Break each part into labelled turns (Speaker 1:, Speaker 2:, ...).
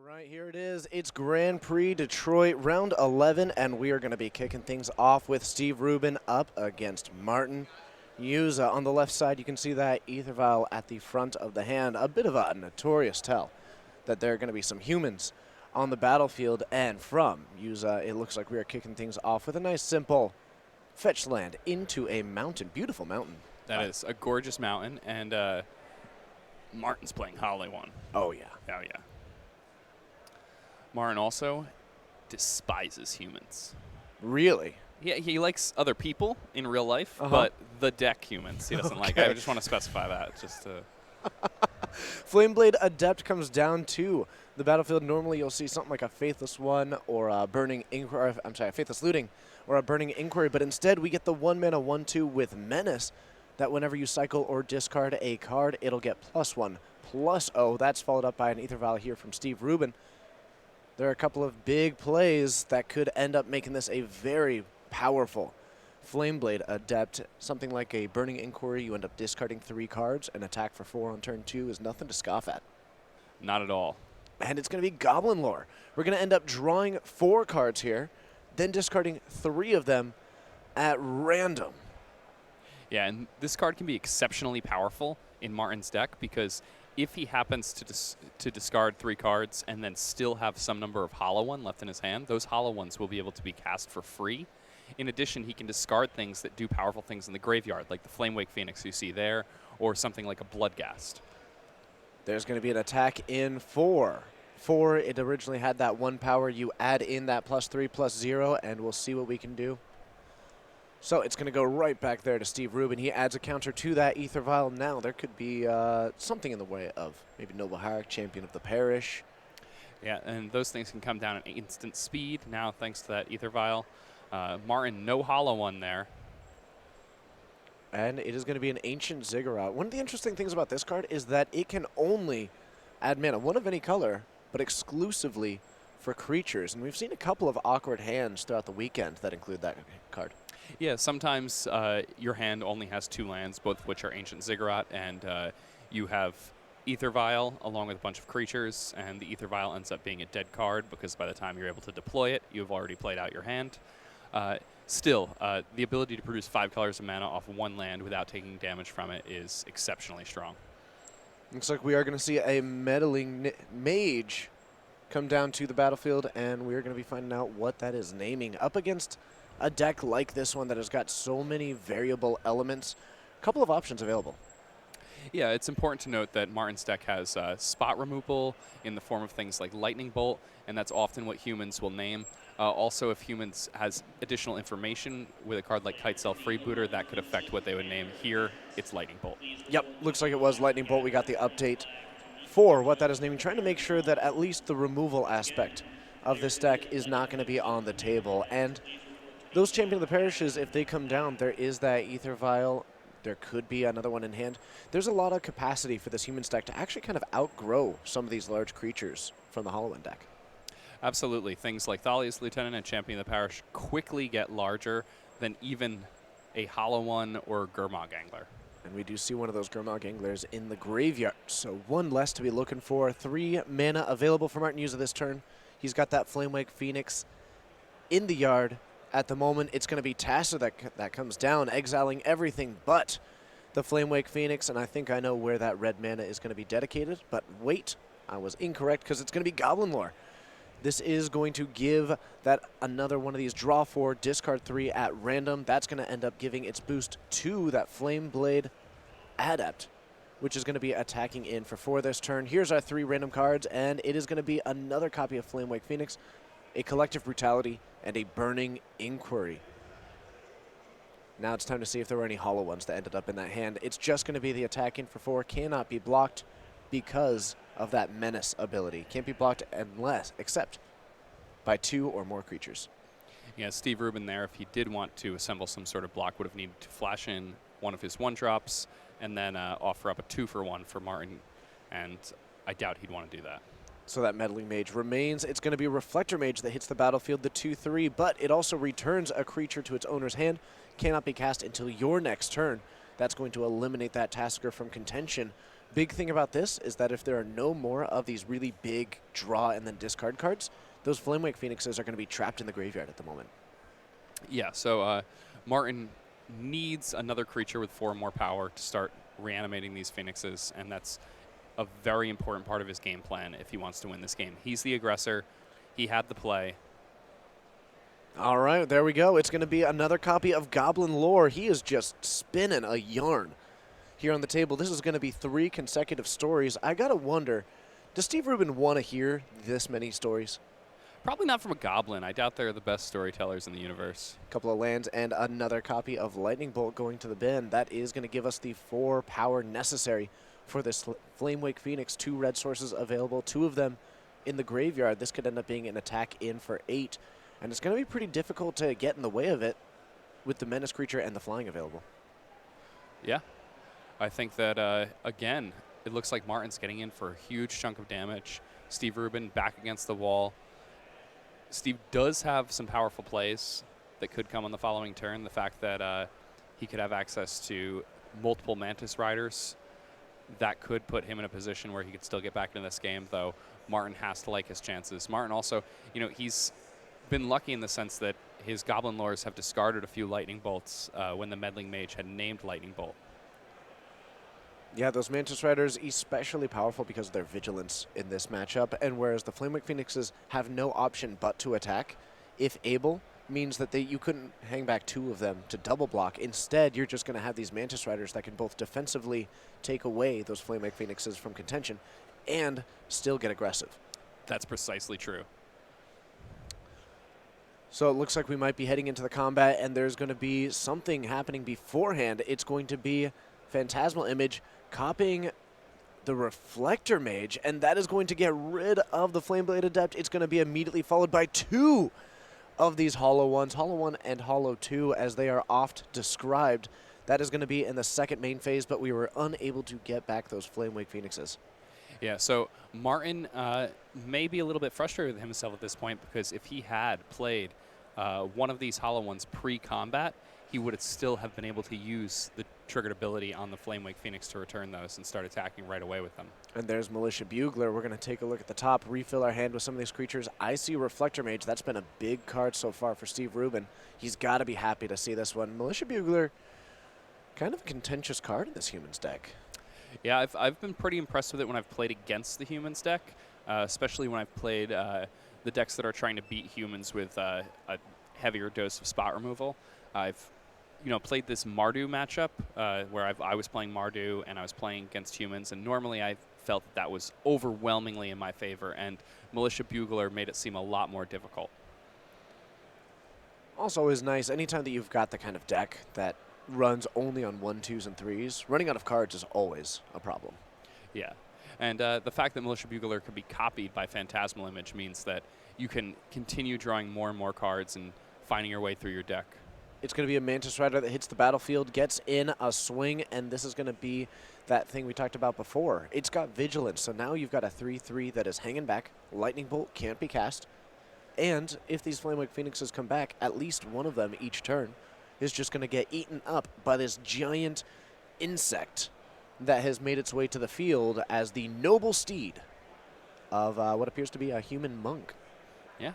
Speaker 1: right, here it is. It's Grand Prix Detroit, round 11, and we are going to be kicking things off with Steve Rubin up against Martin Juza. On the left side, you can see that Aether Vial at the front of the hand. A bit of a notorious tell that there are going to be some humans on the battlefield, and from Juza, it looks like we are kicking things off with a nice, simple fetch land into a mountain. Beautiful mountain.
Speaker 2: That is a gorgeous mountain, and Martin's playing Hollow One.
Speaker 1: Oh, yeah.
Speaker 2: Oh, yeah. Martin also despises humans.
Speaker 1: Really?
Speaker 2: Yeah, he likes other people in real life,
Speaker 1: Uh-huh.
Speaker 2: but the deck humans he doesn't like.
Speaker 1: Okay.
Speaker 2: I just want to specify that. Just to
Speaker 1: Flameblade Adept comes down to the battlefield. Normally you'll see something like a Faithless One or a Burning Inquiry, Faithless Looting or a Burning Inquiry, but instead we get the 1-mana 1/2 with Menace that whenever you cycle or discard a card, it'll get +1/+0. That's followed up by an Aether Vial here from Steve Rubin. There are a couple of big plays that could end up making this a very powerful Flameblade Adept. Something like a Burning Inquiry, you end up discarding 3 cards, and attack for 4 on turn 2 is nothing to scoff at.
Speaker 2: not at all.
Speaker 1: And it's going to be Goblin Lore. We're going to end up drawing 4 cards here, then discarding 3 of them at random.
Speaker 2: Yeah, and this card can be exceptionally powerful in Martin's deck because if he happens to discard 3 cards and then still have some number of Hollow One left in his hand, those Hollow Ones will be able to be cast for free. In addition, he can discard things that do powerful things in the graveyard, like the Flamewake Phoenix you see there, or something like a Bloodghast.
Speaker 1: There's going to be an attack in 4. 4, it originally had that 1 power. You add in that +3/+0, and we'll see what we can do. So it's going to go right back there to Steve Rubin. He adds a counter to that Aether Vial. Now there could be something in the way of maybe Noble Hierarch, Champion of the Parish.
Speaker 2: Yeah, and those things can come down at instant speed now thanks to that Aether Vial. Martin, no Hollow One there.
Speaker 1: And it is going to be an Ancient Ziggurat. One of the interesting things about this card is that it can only add mana, one of any color, but exclusively for creatures. And we've seen a couple of awkward hands throughout the weekend that include that card.
Speaker 2: Yeah, sometimes your hand only has 2 lands, both of which are Ancient Ziggurat, and you have Aether Vial along with a bunch of creatures, and the Aether Vial ends up being a dead card because by the time you're able to deploy it, you've already played out your hand. Still, the ability to produce 5 colors of mana off 1 land without taking damage from it is exceptionally strong.
Speaker 1: Looks like we are going to see a Meddling Mage come down to the battlefield, and we're going to be finding out what that is naming. Up against a deck like this one that has got so many variable elements, a couple of options available.
Speaker 2: Yeah, it's important to note that Martin's deck has spot removal in the form of things like Lightning Bolt, and that's often what humans will name. Also, if humans has additional information with a card like Kitesail Freebooter, that could affect what they would name. Here, it's Lightning Bolt.
Speaker 1: Yep, looks like it was Lightning Bolt. We got the update for what that is naming, trying to make sure that at least the removal aspect of this deck is not going to be on the table. And those Champion of the Parishes, if they come down, there is that Aether Vial. There could be another one in hand. There's a lot of capacity for this Humans deck to actually kind of outgrow some of these large creatures from the Hollow One deck.
Speaker 2: Absolutely. Things like Thalia's Lieutenant and Champion of the Parish quickly get larger than even a Hollow One or Gurmag Angler.
Speaker 1: And we do see one of those Gurmag Anglers in the graveyard. So 1 less to be looking for. 3 mana available for Martin Juza this turn. He's got that Flamewake Phoenix in the yard. At the moment, it's going to be Tassa that comes down, exiling everything but the Flamewake Phoenix. And I think I know where that red mana is going to be dedicated. But wait, I was incorrect because it's going to be Goblin Lore. This is going to give that another one of these draw 4, discard 3 at random. That's going to end up giving its boost to that Flameblade Adept, which is going to be attacking in for 4 this turn. Here's our 3 random cards, and it is going to be another copy of Flamewake Phoenix, a Collective Brutality, and a Burning Inquiry. Now it's time to see if there were any Hollow Ones that ended up in that hand. It's just going to be the attack in for 4, cannot be blocked because of that Menace ability. Can't be blocked except by 2 or more creatures.
Speaker 2: Yeah, Steve Rubin there, if he did want to assemble some sort of block, would have needed to flash in one of his 1-drops and then offer up a 2-for-1 for Martin, and I doubt he'd want to do that.
Speaker 1: So that Meddling Mage remains. It's going to be a Reflector Mage that hits the battlefield, the 2/3, but it also returns a creature to its owner's hand. Cannot be cast until your next turn. That's going to eliminate that Tasker from contention. big thing about this is that if there are no more of these really big draw and then discard cards, those Flamewake Phoenixes are going to be trapped in the graveyard at the moment.
Speaker 2: Yeah, so Martin needs another creature with 4 more power to start reanimating these Phoenixes, and that's a very important part of his game plan if he wants to win this game. He's the aggressor. He had the play.
Speaker 1: All right, there we go. It's going to be another copy of Goblin Lore. He is just spinning a yarn here on the table. This is going to be 3 consecutive stories. I got to wonder, does Steve Rubin want to hear this many stories?
Speaker 2: Probably not from a Goblin. I doubt they're the best storytellers in the universe.
Speaker 1: A couple of lands and another copy of Lightning Bolt going to the bin. That is going to give us the 4 power necessary for this Flamewake Phoenix. 2 red sources available, 2 of them in the graveyard. This could end up being an attack in for 8, and it's going to be pretty difficult to get in the way of it with the Menace creature and the flying available.
Speaker 2: Yeah. I think that, again, it looks like Martin's getting in for a huge chunk of damage. Steve Rubin back against the wall. Steve does have some powerful plays that could come on the following turn. The fact that he could have access to multiple Mantis Riders, that could put him in a position where he could still get back into this game, though Martin has to like his chances. Martin also, he's been lucky in the sense that his Goblin Lores have discarded a few Lightning Bolts when the Meddling Mage had named Lightning Bolt.
Speaker 1: Yeah, those Mantis Riders especially powerful because of their vigilance in this matchup, and whereas the Flamewake Phoenixes have no option but to attack, if able, means that you couldn't hang back 2 of them to double block. Instead, you're just going to have these Mantis Riders that can both defensively take away those Flamewake Phoenixes from contention and still get aggressive.
Speaker 2: That's precisely true.
Speaker 1: So it looks like we might be heading into the combat, and there's going to be something happening beforehand. It's going to be Phantasmal Image copying the Reflector Mage, and that is going to get rid of the Flameblade Adept. It's going to be immediately followed by 2 of these Hollow Ones, Hollow 1 and Hollow 2, as they are oft described. That is going to be in the second main phase, but we were unable to get back those Flamewake Phoenixes.
Speaker 2: Yeah, so Martin may be a little bit frustrated with himself at this point, because if he had played one of these Hollow Ones pre-combat, he would still have been able to use the triggered ability on the Flamewake Phoenix to return those and start attacking right away with them.
Speaker 1: And there's Militia Bugler. We're going to take a look at the top, refill our hand with some of these creatures. I see Reflector Mage. That's been a big card so far for Steve Rubin. He's got to be happy to see this one. Militia Bugler, kind of a contentious card in this Humans deck.
Speaker 2: Yeah, I've been pretty impressed with it when I've played against the Humans deck, especially when I've played the decks that are trying to beat Humans with a heavier dose of spot removal. I've played this Mardu matchup where I was playing Mardu and I was playing against Humans, and normally I felt that was overwhelmingly in my favor, and Militia Bugler made it seem a lot more difficult.
Speaker 1: Also is nice, anytime that you've got the kind of deck that runs only on 1, 2s, and 3s, running out of cards is always a problem.
Speaker 2: Yeah, and the fact that Militia Bugler could be copied by Phantasmal Image means that you can continue drawing more and more cards and finding your way through your deck.
Speaker 1: It's going to be a Mantis Rider that hits the battlefield, gets in a swing, and this is going to be that thing we talked about before. It's got Vigilance, so now you've got a 3/3 that is hanging back. Lightning Bolt can't be cast. And if these Flamewake Phoenixes come back, at least one of them each turn is just going to get eaten up by this giant insect that has made its way to the field as the noble steed of what appears to be a human monk.
Speaker 2: Yeah.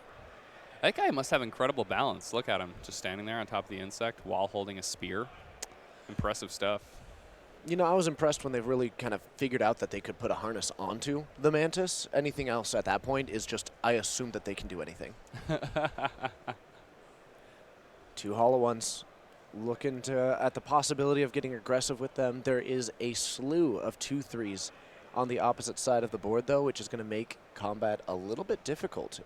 Speaker 2: That guy must have incredible balance. Look at him, just standing there on top of the insect while holding a spear. Impressive stuff.
Speaker 1: I was impressed when they've really kind of figured out that they could put a harness onto the Mantis. Anything else at that point is just, I assume that they can do anything. 2 Hollow Ones. Looking at the possibility of getting aggressive with them. There is a slew of 2/3s on the opposite side of the board, though, which is going to make combat a little bit difficult.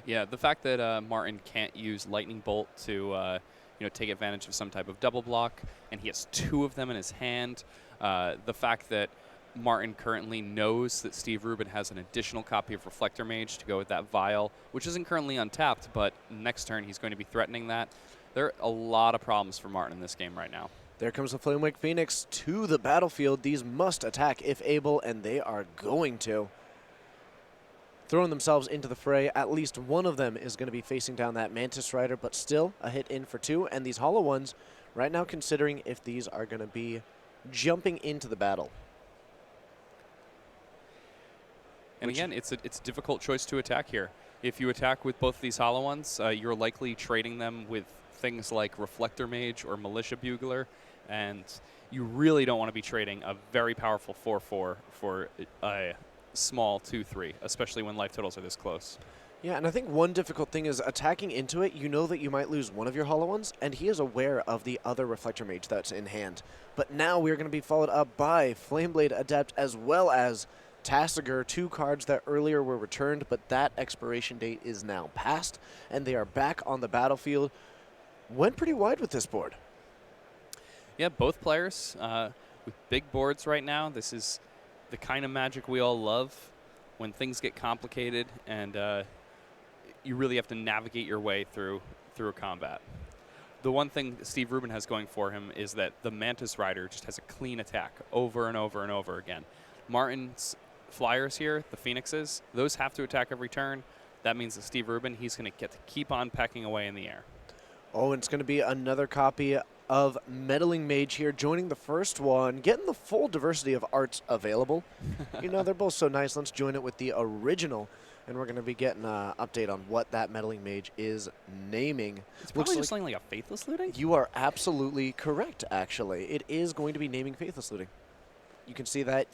Speaker 2: Yeah, the fact that Martin can't use Lightning Bolt to take advantage of some type of double block, and he has 2 of them in his hand. The fact that Martin currently knows that Steve Rubin has an additional copy of Reflector Mage to go with that Vial, which isn't currently untapped, but next turn he's going to be threatening that. There are a lot of problems for Martin in this game right now.
Speaker 1: There comes the Flamewake Phoenix to the battlefield. These must attack if able, and they are going to. Throwing themselves into the fray. At least one of them is going to be facing down that Mantis Rider, but still a hit in for 2. And these Hollow Ones right now considering if these are going to be jumping into the battle.
Speaker 2: And
Speaker 1: Which-
Speaker 2: again, it's a difficult choice to attack here. If you attack with both these hollow ones, you're likely trading them with things like Reflector Mage or Militia Bugler, and you really don't want to be trading a very powerful 4/4 for a small 2/3, especially when life totals are this close.
Speaker 1: Yeah, and I think one difficult thing is attacking into it, you know that you might lose one of your hollow ones, and he is aware of the other Reflector Mage that's in hand. But now we're going to be followed up by Flameblade Adept as well as Tasigur, 2 cards that earlier were returned, but that expiration date is now past, and they are back on the battlefield. Went pretty wide with this board.
Speaker 2: Yeah, both players with big boards right now. This is the kind of Magic we all love when things get complicated and you really have to navigate your way through a combat. The one thing Steve Rubin has going for him is that the Mantis Rider just has a clean attack over and over and over again. Martin's flyers here, the Phoenixes, those have to attack every turn. That means that Steve Rubin, he's going to get to keep on pecking away in the air.
Speaker 1: Oh, and it's going to be another copy of Meddling Mage here, joining the first one, getting the full diversity of arts available. You know, they're both so nice. Let's join it with the original, and we're going to be getting an update on what that Meddling Mage is naming.
Speaker 2: It's probably just something like a Faithless Looting?
Speaker 1: You are absolutely correct, actually. It is going to be naming Faithless Looting. You can see that.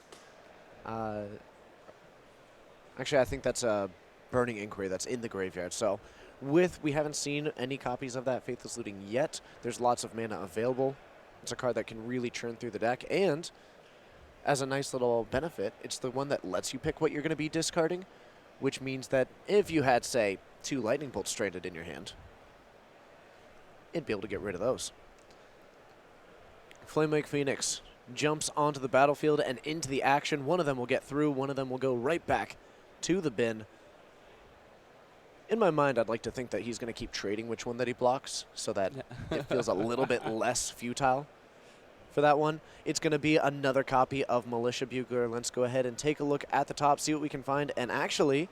Speaker 1: Actually, I think that's a Burning Inquiry that's in the graveyard. So we haven't seen any copies of that Faithless Looting yet. There's lots of mana available. It's a card that can really churn through the deck. And as a nice little benefit, it's the one that lets you pick what you're going to be discarding, which means that if you had, say, 2 Lightning Bolts stranded in your hand, it'd be able to get rid of those. Flamewake Phoenix jumps onto the battlefield and into the action. One of them will get through. One of them will go right back to the bin. In my mind, I'd like to think that he's going to keep trading which one that he blocks so that it feels a little bit less futile for that one. It's going to be another copy of Militia Bugler. Let's go ahead and take a look at the top, see what we can find. And actually,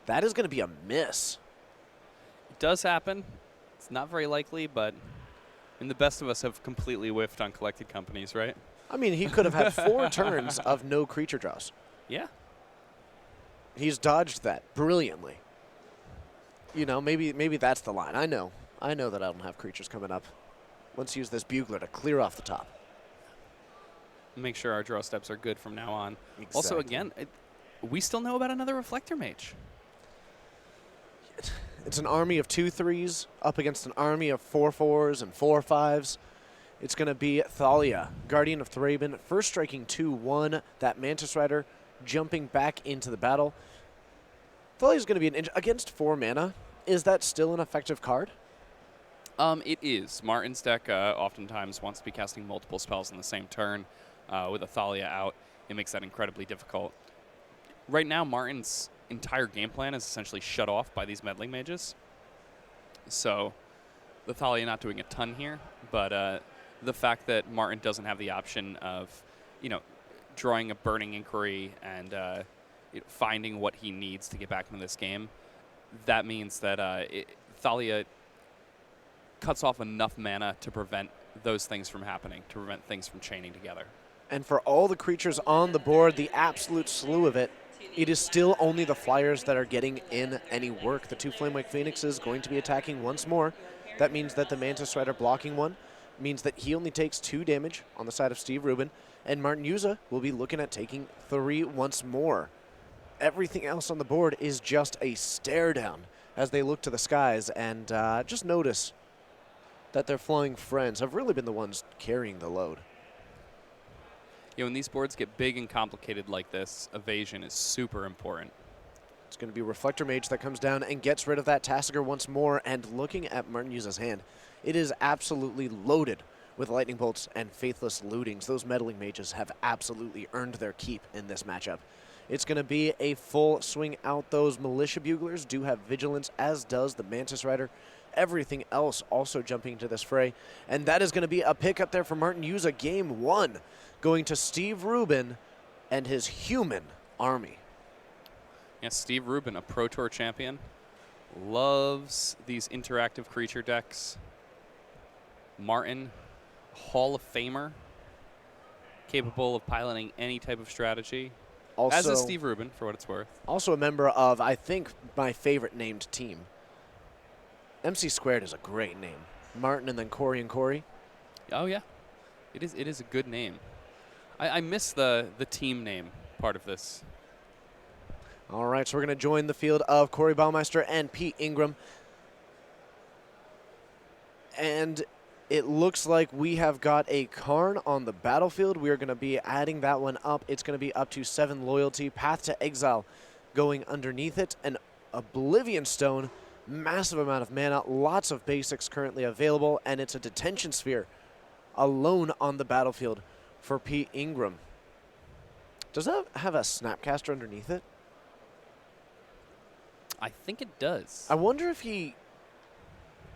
Speaker 1: that is going to be a miss.
Speaker 2: It does happen. It's not very likely, but the best of us have completely whiffed on Collected Companies, right?
Speaker 1: I mean, he could have had 4 turns of no creature draws.
Speaker 2: Yeah.
Speaker 1: He's dodged that brilliantly. You know, maybe that's the line. I know that I don't have creatures coming up. Let's use this Bugler to clear off the top.
Speaker 2: Make sure our draw steps are good from now on. Also,
Speaker 1: Exactly.
Speaker 2: again, we still know about another Reflector Mage.
Speaker 1: It's an army of 2/3s up against an army of 4/4s and 4/5s. It's going to be Thalia, Guardian of Thraben, first striking 2/1. That Mantis Rider jumping back into the battle. Thalia's going to be against 4 mana. Is that still an effective card?
Speaker 2: It is. Martin's deck oftentimes wants to be casting multiple spells in the same turn. With a Thalia out, it makes that incredibly difficult. Right now, Martin's entire game plan is essentially shut off by these Meddling Mages. So the Thalia not doing a ton here, but the fact that Martin doesn't have the option of, drawing a Burning Inquiry and finding what he needs to get back into this game, that means that Thalia cuts off enough mana to prevent those things from happening, to prevent things from chaining together.
Speaker 1: And for all the creatures on the board, the absolute slew of it, it is still only the Flyers that are getting in any work. The 2 Flamewake Phoenixes going to be attacking once more. That means that the Mantis Rider blocking one means that he only takes 2 damage on the side of Steve Rubin, and Martin Yuza will be looking at taking 3 once more. Everything else on the board is just a stare down as they look to the skies, and just notice that their flying friends have really been the ones carrying the load.
Speaker 2: When these boards get big and complicated like this, evasion is super important.
Speaker 1: It's going to be Reflector Mage that comes down and gets rid of that Tasigur once more, and looking at Martin Yuza's hand, it is absolutely loaded with Lightning Bolts and Faithless Lootings. Those Meddling Mages have absolutely earned their keep in this matchup. It's going to be a full swing out. Those Militia Buglers do have Vigilance, as does the Mantis Rider. Everything else also jumping into this fray. And that is going to be a pick up there for Martin Yuza. Game 1 going to Steve Rubin and his human army.
Speaker 2: Yeah, Steve Rubin, a Pro Tour champion, loves these interactive creature decks. Martin, Hall of Famer, capable of piloting any type of strategy. As is
Speaker 1: Also,
Speaker 2: Steve Rubin, for what it's worth.
Speaker 1: also a member of, I think, my favorite named team. MC Squared is a great name. Martin and then Corey and Corey.
Speaker 2: Oh yeah, it is. It is a good name. I miss the team name part of this.
Speaker 1: All right, so we're going to join the field of Corey Baumeister and Pete Ingram. And it looks like we have got a Karn on the battlefield. We are going to be adding that one up. It's going to be up to 7 loyalty. Path to Exile going underneath it. An Oblivion Stone, massive amount of mana, lots of basics currently available, and it's a Detention Sphere alone on the battlefield for Pete Ingram. Does that have a Snapcaster underneath it?
Speaker 2: I think it does.
Speaker 1: I wonder if he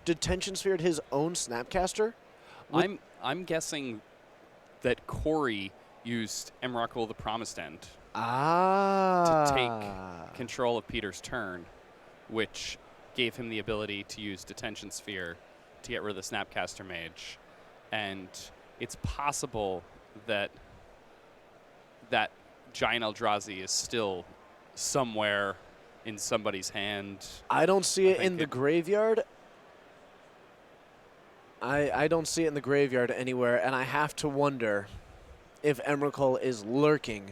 Speaker 1: Detention Sphered his own Snapcaster?
Speaker 2: I'm guessing that Corey used Emrakul the Promised End to take control of Peter's turn, which gave him the ability to use Detention Sphere to get rid of the Snapcaster Mage. And it's possible that that Giant Eldrazi is still somewhere in somebody's hand.
Speaker 1: I don't see it
Speaker 2: think
Speaker 1: in the graveyard. I don't see it in the graveyard anywhere, and I have to wonder if Emrakul is lurking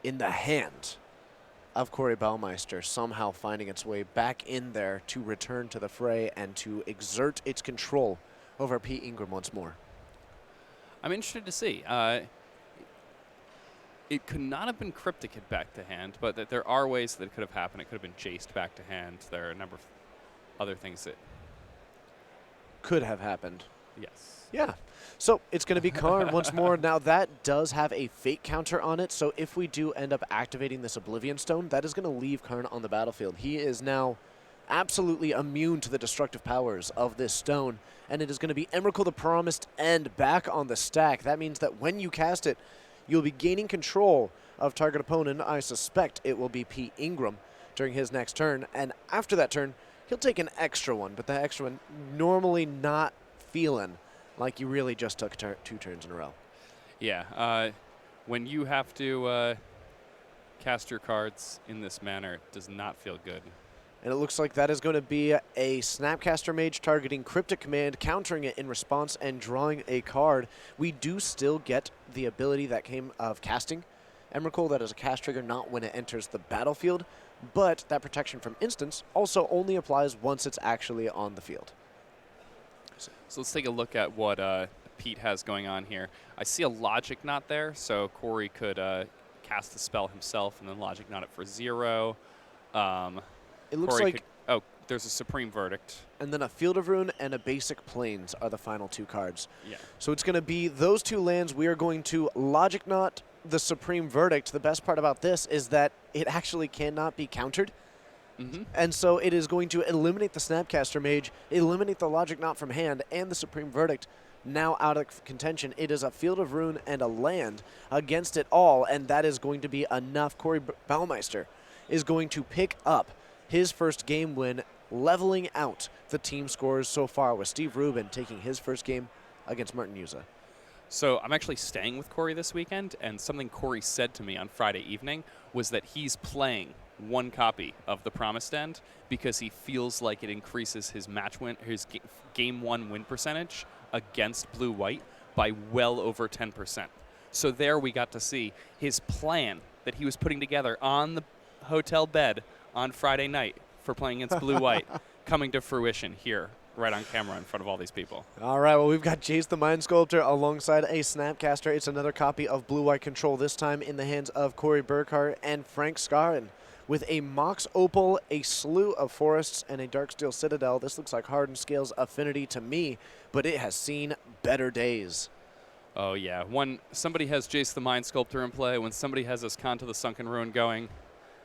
Speaker 1: in the hand of Corey Baumeister, somehow finding its way back in there to return to the fray and to exert its control over Pete Ingram once more.
Speaker 2: I'm interested to see. It could not have been Cryptic hit back to hand, but that there are ways that it could have happened. It could have been Jaced back to hand. There are a number of other things that...
Speaker 1: Could have happened.
Speaker 2: Yes.
Speaker 1: Yeah. So it's going to be Karn once more. Now that does have a fate counter on it, so if we do end up activating this Oblivion Stone, that is going to leave Karn on the battlefield. He is now absolutely immune to the destructive powers of this stone, and it is going to be Emrakul the Promised End back on the stack. That means that when you cast it, you'll be gaining control of target opponent. I suspect it will be Pete Ingram during his next turn, and after that turn, he'll take an extra one, but that extra one normally not feeling like you really just took 2 turns in a row.
Speaker 2: Yeah. When you have to cast your cards in this manner, it does not feel good.
Speaker 1: And it looks like that is going to be a Snapcaster Mage targeting Cryptic Command, countering it in response and drawing a card. We do still get the ability that came of casting Emrakul. That is a cast trigger, not when it enters the battlefield. But that protection from instance also only applies once it's actually on the field.
Speaker 2: So let's take a look at what Pete has going on here. I see a Logic Knot there, so Corey could cast the spell himself and then Logic Knot it for 0.
Speaker 1: It looks
Speaker 2: Corey
Speaker 1: like...
Speaker 2: oh, there's a Supreme Verdict.
Speaker 1: And then a Field of Ruin and a Basic Plains are the final 2 cards.
Speaker 2: Yeah.
Speaker 1: So it's going to be those 2 lands. We are going to Logic Knot the Supreme Verdict. The best part about this is that it actually cannot be countered.
Speaker 2: Mm-hmm.
Speaker 1: And so it is going to eliminate the Snapcaster Mage, eliminate the Logic Knot from hand, and the Supreme Verdict now out of contention. It is a Field of Ruin and a land against it all, and that is going to be enough. Corey Baumeister is going to pick up his first game win, leveling out the team scores so far, with Steve Rubin taking his first game against Martin Yuza.
Speaker 2: So I'm actually staying with Corey this weekend, and something Corey said to me on Friday evening was that he's playing 1 copy of the Promised End because he feels like it increases his game 1 win percentage against blue-white by well over 10%. So there we got to see his plan that he was putting together on the hotel bed on Friday night for playing against blue-white coming to fruition here right on camera in front of all these people.
Speaker 1: All right, well, we've got Jace the Mind Sculptor alongside a Snapcaster. It's another copy of Blue-White Control, this time in the hands of Corey Burkhart and Frank Scarron. With a Mox Opal, a slew of forests, and a Darksteel Citadel. This looks like Hardened Scales Affinity to me, but it has seen better days.
Speaker 2: Oh, yeah. When somebody has Jace the Mind Sculptor in play, when somebody has Ascon to the Sunken Ruin going,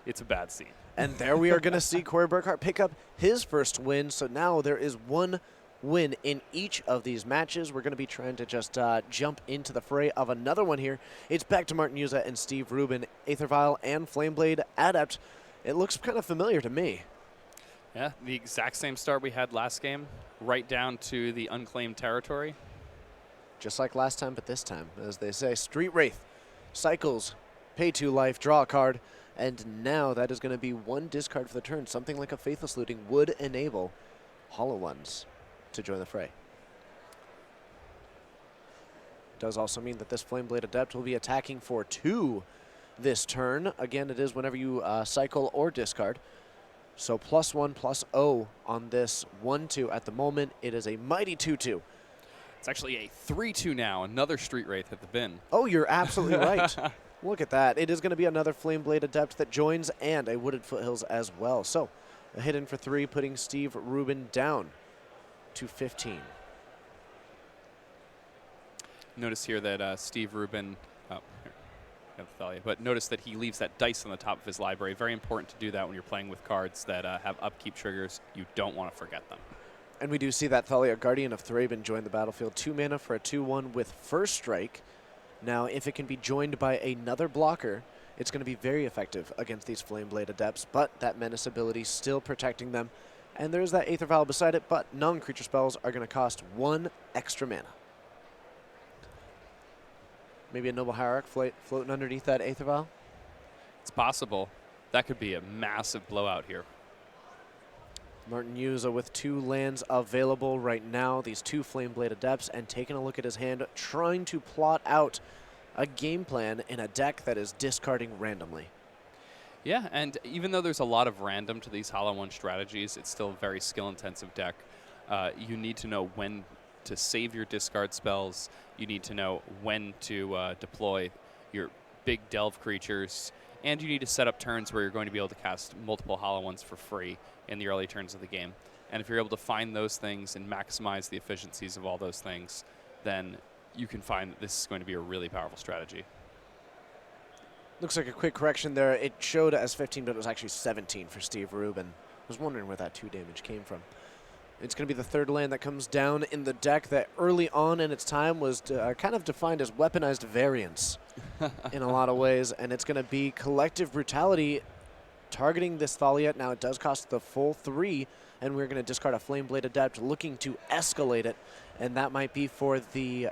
Speaker 2: it's a bad scene.
Speaker 1: And there we are going to see Corey Burkhart pick up his first win. So now there is 1 win in each of these matches. We're going to be trying to just jump into the fray of another one here. It's back to Martin Yuza and Steve Rubin, Aether Vial and Flameblade Adept. It looks kind of familiar to me.
Speaker 2: Yeah, the exact same start we had last game, right down to the unclaimed territory.
Speaker 1: Just like last time, but this time, as they say, Street Wraith cycles pay 2 life, draw a card, and now that is going to be 1 discard for the turn. Something like a Faithless Looting would enable Hollow Ones to join the fray. Does also mean that this Flameblade Adept will be attacking for 2 this turn. Again, it is whenever you cycle or discard. So +1/+0 on this 1/2 at the moment. It is a mighty 2/2.
Speaker 2: It's actually a 3/2 now. Another Street Wraith at the bin.
Speaker 1: Oh, you're absolutely right. Look at that. It is going to be another Flameblade Adept that joins and a Wooded Foothills as well. So a hit in for 3, putting Steve Rubin down to 15.
Speaker 2: Notice here that Steve Rubin, oh, here, I have Thalia, but notice that he leaves that dice on the top of his library. Very important to do that when you're playing with cards that have upkeep triggers. You don't want to forget them.
Speaker 1: And we do see that Thalia, Guardian of Thraben, join the battlefield. 2 mana for a 2/1 with First Strike. Now, if it can be joined by another blocker, it's going to be very effective against these Flameblade Adepts, but that Menace ability still protecting them. And there's that Aether Vial beside it, but non-creature spells are going to cost 1 extra mana. Maybe a Noble Hierarch floating underneath that Aether Vial?
Speaker 2: It's possible. That could be a massive blowout here.
Speaker 1: Martin Yuza with 2 lands available right now, these 2 Flameblade Adepts, and taking a look at his hand, trying to plot out a game plan in a deck that is discarding randomly.
Speaker 2: Yeah, and even though there's a lot of random to these Hollow One strategies, it's still a very skill-intensive deck. You need to know when to save your discard spells. You need to know when to deploy your big delve creatures. And you need to set up turns where you're going to be able to cast multiple Hollow Ones for free in the early turns of the game. And if you're able to find those things and maximize the efficiencies of all those things, then you can find that this is going to be a really powerful strategy.
Speaker 1: Looks like a quick correction there. It showed as 15, but it was actually 17 for Steve Rubin. I was wondering where that 2 damage came from. It's going to be the 3rd land that comes down in the deck that early on in its time was kind of defined as weaponized variance in a lot of ways, and it's going to be Collective Brutality targeting this Thalia. Now it does cost the full 3, and we're going to discard a Flameblade Adept looking to escalate it, and that might be for the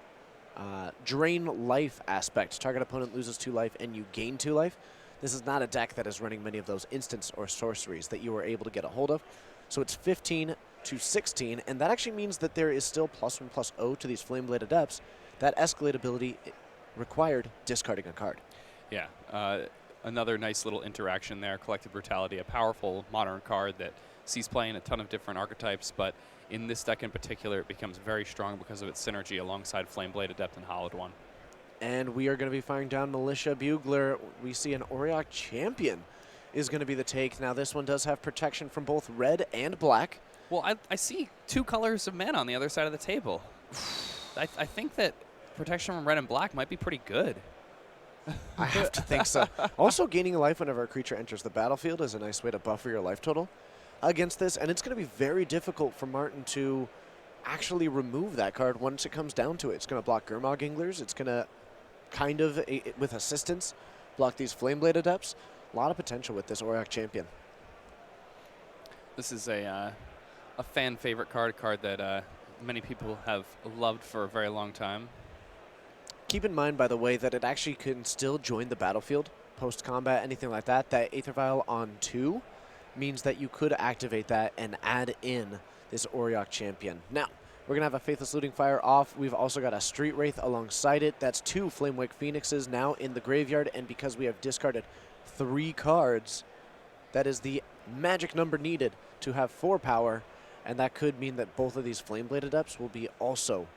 Speaker 1: drain life aspect. Target opponent loses 2 life and you gain 2 life. This is not a deck that is running many of those instants or sorceries that you were able to get a hold of. So it's 15 to 16, and that actually means that there is still +1/+0 to these Flameblade Adepts. That escalate ability required discarding a card.
Speaker 2: Yeah, another nice little interaction there. Collective Brutality, a powerful modern card that sees play in a ton of different archetypes, but in this deck in particular, it becomes very strong because of its synergy alongside Flameblade Adept and Hollowed One.
Speaker 1: And we are going to be firing down Militia Bugler. We see an Auriok Champion is going to be the take. Now this one does have protection from both red and black.
Speaker 2: Well, I see 2 colors of mana on the other side of the table. I think that protection from red and black might be pretty good.
Speaker 1: I have to think so. Also, gaining a life whenever a creature enters the battlefield is a nice way to buffer your life total against this, and it's going to be very difficult for Martin to actually remove that card once it comes down to it. It's going to block Gurmag Anglers. It's going to kind of, with assistance, block these Flameblade Adepts. A lot of potential with this Auriok Champion.
Speaker 2: This is a fan favorite card, a card that many people have loved for a very long time.
Speaker 1: Keep in mind, by the way, that it actually can still join the battlefield post-combat, anything like that. That Aether Vial on 2 means that you could activate that and add in this Auriok Champion. Now, we're going to have a Faithless Looting fire off. We've also got a Street Wraith alongside it. That's 2 Flamewake Phoenixes now in the graveyard, and because we have discarded 3 cards, that is the magic number needed to have 4 power, and that could mean that both of these Flameblade Adepts will be also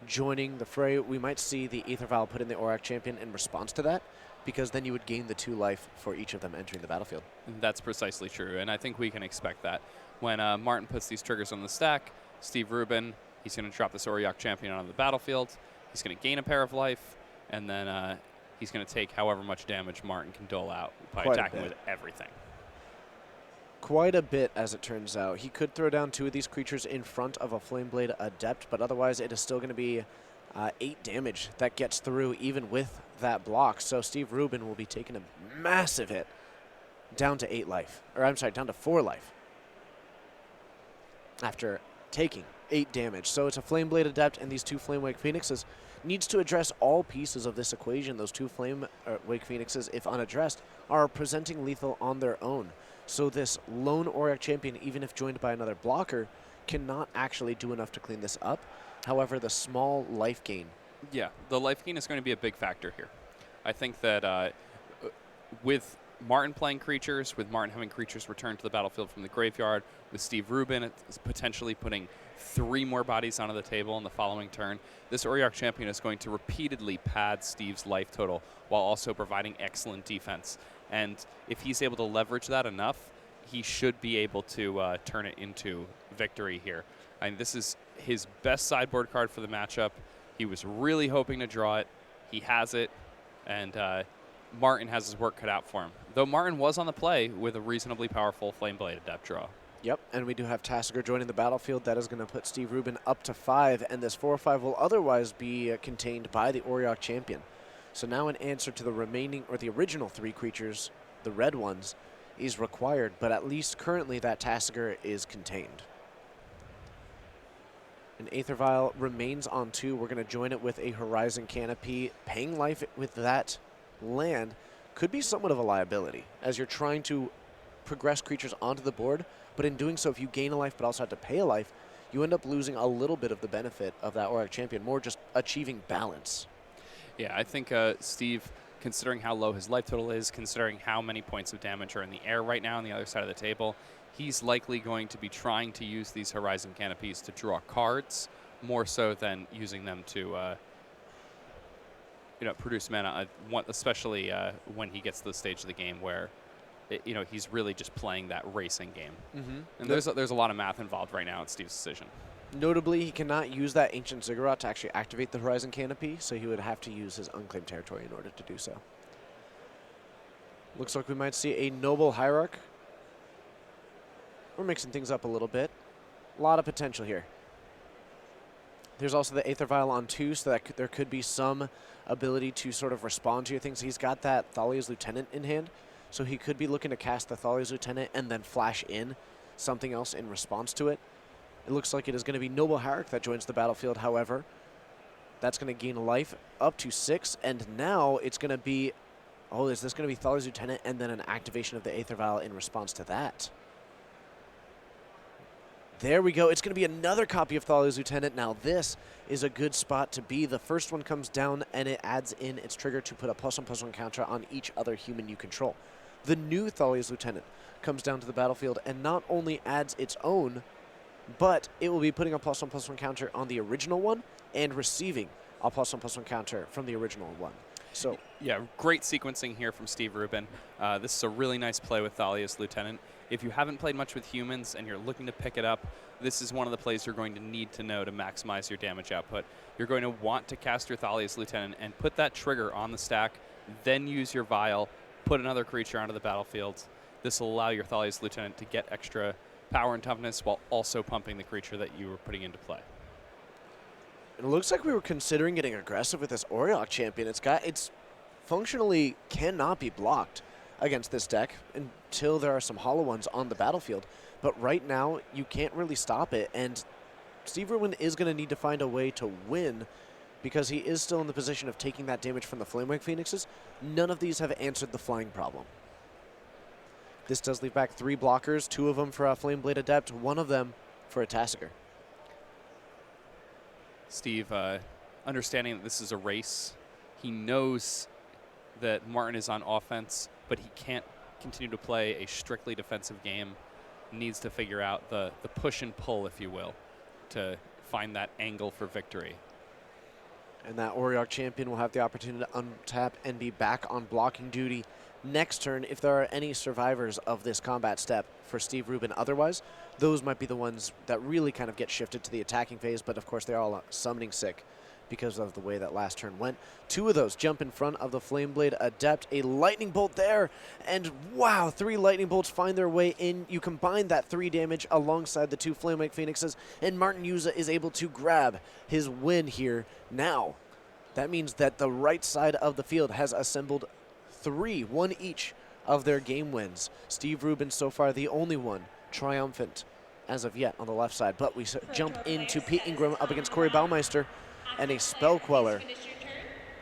Speaker 1: joining the fray. We might see the Aether Vial put in the Auriok Champion in response to that, because then you would gain the 2 life for each of them entering the battlefield.
Speaker 2: That's precisely true, and I think we can expect that. When Martin puts these triggers on the stack, Steve Rubin, he's going to drop this Auriok Champion on the battlefield. He's going to gain a pair of life, and then he's going to take however much damage Martin can dole out by attacking with everything.
Speaker 1: Quite a bit, as it turns out. He could throw down 2 of these creatures in front of a Flameblade Adept, but otherwise it is still going to be 8 damage that gets through even with that block. So Steve Rubin will be taking a massive hit down to 8 life. Or I'm sorry, down to 4 life. After taking 8 damage. So it's a Flame Blade Adept and these 2 Flame Wake Phoenixes. Needs to address all pieces of this equation. Those 2 Flame Wake Phoenixes, if unaddressed, are presenting lethal on their own. So this lone Auriok champion, even if joined by another blocker, cannot actually do enough to clean this up. However, the small life gain.
Speaker 2: Yeah, the life gain is going to be a big factor here. I think that with Martin playing creatures, with Martin having creatures return to the battlefield from the graveyard, with Steve Rubin potentially putting 3 more bodies onto the table in the following turn, this Auriok champion is going to repeatedly pad Steve's life total while also providing excellent defense. And if he's able to leverage that enough, he should be able to turn it into victory here. And this is his best sideboard card for the matchup. He was really hoping to draw it. He has it, and Martin has his work cut out for him. Though Martin was on the play with a reasonably powerful Flame Blade Adept draw.
Speaker 1: Yep, and we do have Tasigur joining the battlefield. That is going to put Steve Rubin up to 5, and this 4/5 will otherwise be contained by the Auriok champion. So now an answer to the remaining, or the original 3 creatures, the red ones, is required, but at least currently that Tasigur is contained. An Aether Vial remains on 2. We're going to join it with a Horizon Canopy. Paying life with that land could be somewhat of a liability, as you're trying to progress creatures onto the board, but in doing so, if you gain a life but also have to pay a life, you end up losing a little bit of the benefit of that Auriok champion, more just achieving balance.
Speaker 2: Yeah, I think Steve, considering how low his life total is, considering how many points of damage are in the air right now on the other side of the table, he's likely going to be trying to use these Horizon Canopies to draw cards more so than using them to produce mana, especially when he gets to the stage of the game where he's really just playing that racing game. And there's a lot of math involved right now in Steve's decision.
Speaker 1: Notably, he cannot use that Ancient Ziggurat to actually activate the Horizon Canopy, so he would have to use his Unclaimed Territory in order to do so. Looks like we might see a Noble Hierarch. We're mixing things up a little bit. A lot of potential here. There's also the Aether Vial on 2, so that there could be some ability to sort of respond to your things. He's got that Thalia's Lieutenant in hand, so he could be looking to cast the Thalia's Lieutenant and then flash in something else in response to it. It looks like it is going to be Noble Hierarch that joins the battlefield, however. That's going to gain life up to 6, and now it's going to be, is this going to be Thalia's Lieutenant and then an activation of the Aether Vial in response to that? There we go. It's going to be another copy of Thalia's Lieutenant. Now this is a good spot to be. The first one comes down and it adds in its trigger to put a +1/+1 counter on each other human you control. The new Thalia's Lieutenant comes down to the battlefield and not only adds its own, but it will be putting a +1/+1 counter on the original one and receiving a +1/+1 counter from the original one. So
Speaker 2: yeah, great sequencing here from Steve Rubin. This is a really nice play with Thalia's Lieutenant. If you haven't played much with humans and you're looking to pick it up, this is one of the plays you're going to need to know to maximize your damage output. You're going to want to cast your Thalia's Lieutenant and put that trigger on the stack, then use your Vial, put another creature onto the battlefield. This will allow your Thalia's Lieutenant to get extra power and toughness while also pumping the creature that you were putting into play.
Speaker 1: It looks like we were considering getting aggressive with this Auriok champion. It's functionally cannot be blocked against this deck until there are some hollow ones on the battlefield. But right now, you can't really stop it, and Steve Rubin is going to need to find a way to win because he is still in the position of taking that damage from the Flamewake Phoenixes. None of these have answered the flying problem. This does leave back 3 blockers, 2 of them for a Flame Blade Adept, 1 of them for a Tasigur.
Speaker 2: Steve, understanding that this is a race, he knows that Martin is on offense, but he can't continue to play a strictly defensive game. Needs to figure out the push and pull, if you will, to find that angle for victory.
Speaker 1: And that Auriok champion will have the opportunity to untap and be back on blocking duty next turn if there are any survivors of this combat step for Steve Rubin. Otherwise, those might be the ones that really kind of get shifted to the attacking phase, but of course they're all summoning sick because of the way that last turn went. 2 of those jump in front of the Flame Blade Adept. A Lightning Bolt there, and wow, 3 Lightning Bolts find their way in. You combine that 3 damage alongside the 2 Flamewake Phoenixes, and Martin Yuza is able to grab his win here. Now, that means that the right side of the field has assembled 3, 1 each of their game wins. Steve Rubin so far the only one triumphant as of yet on the left side. But we jump into Pete Ingram up against Corey Baumeister, and a Spell Queller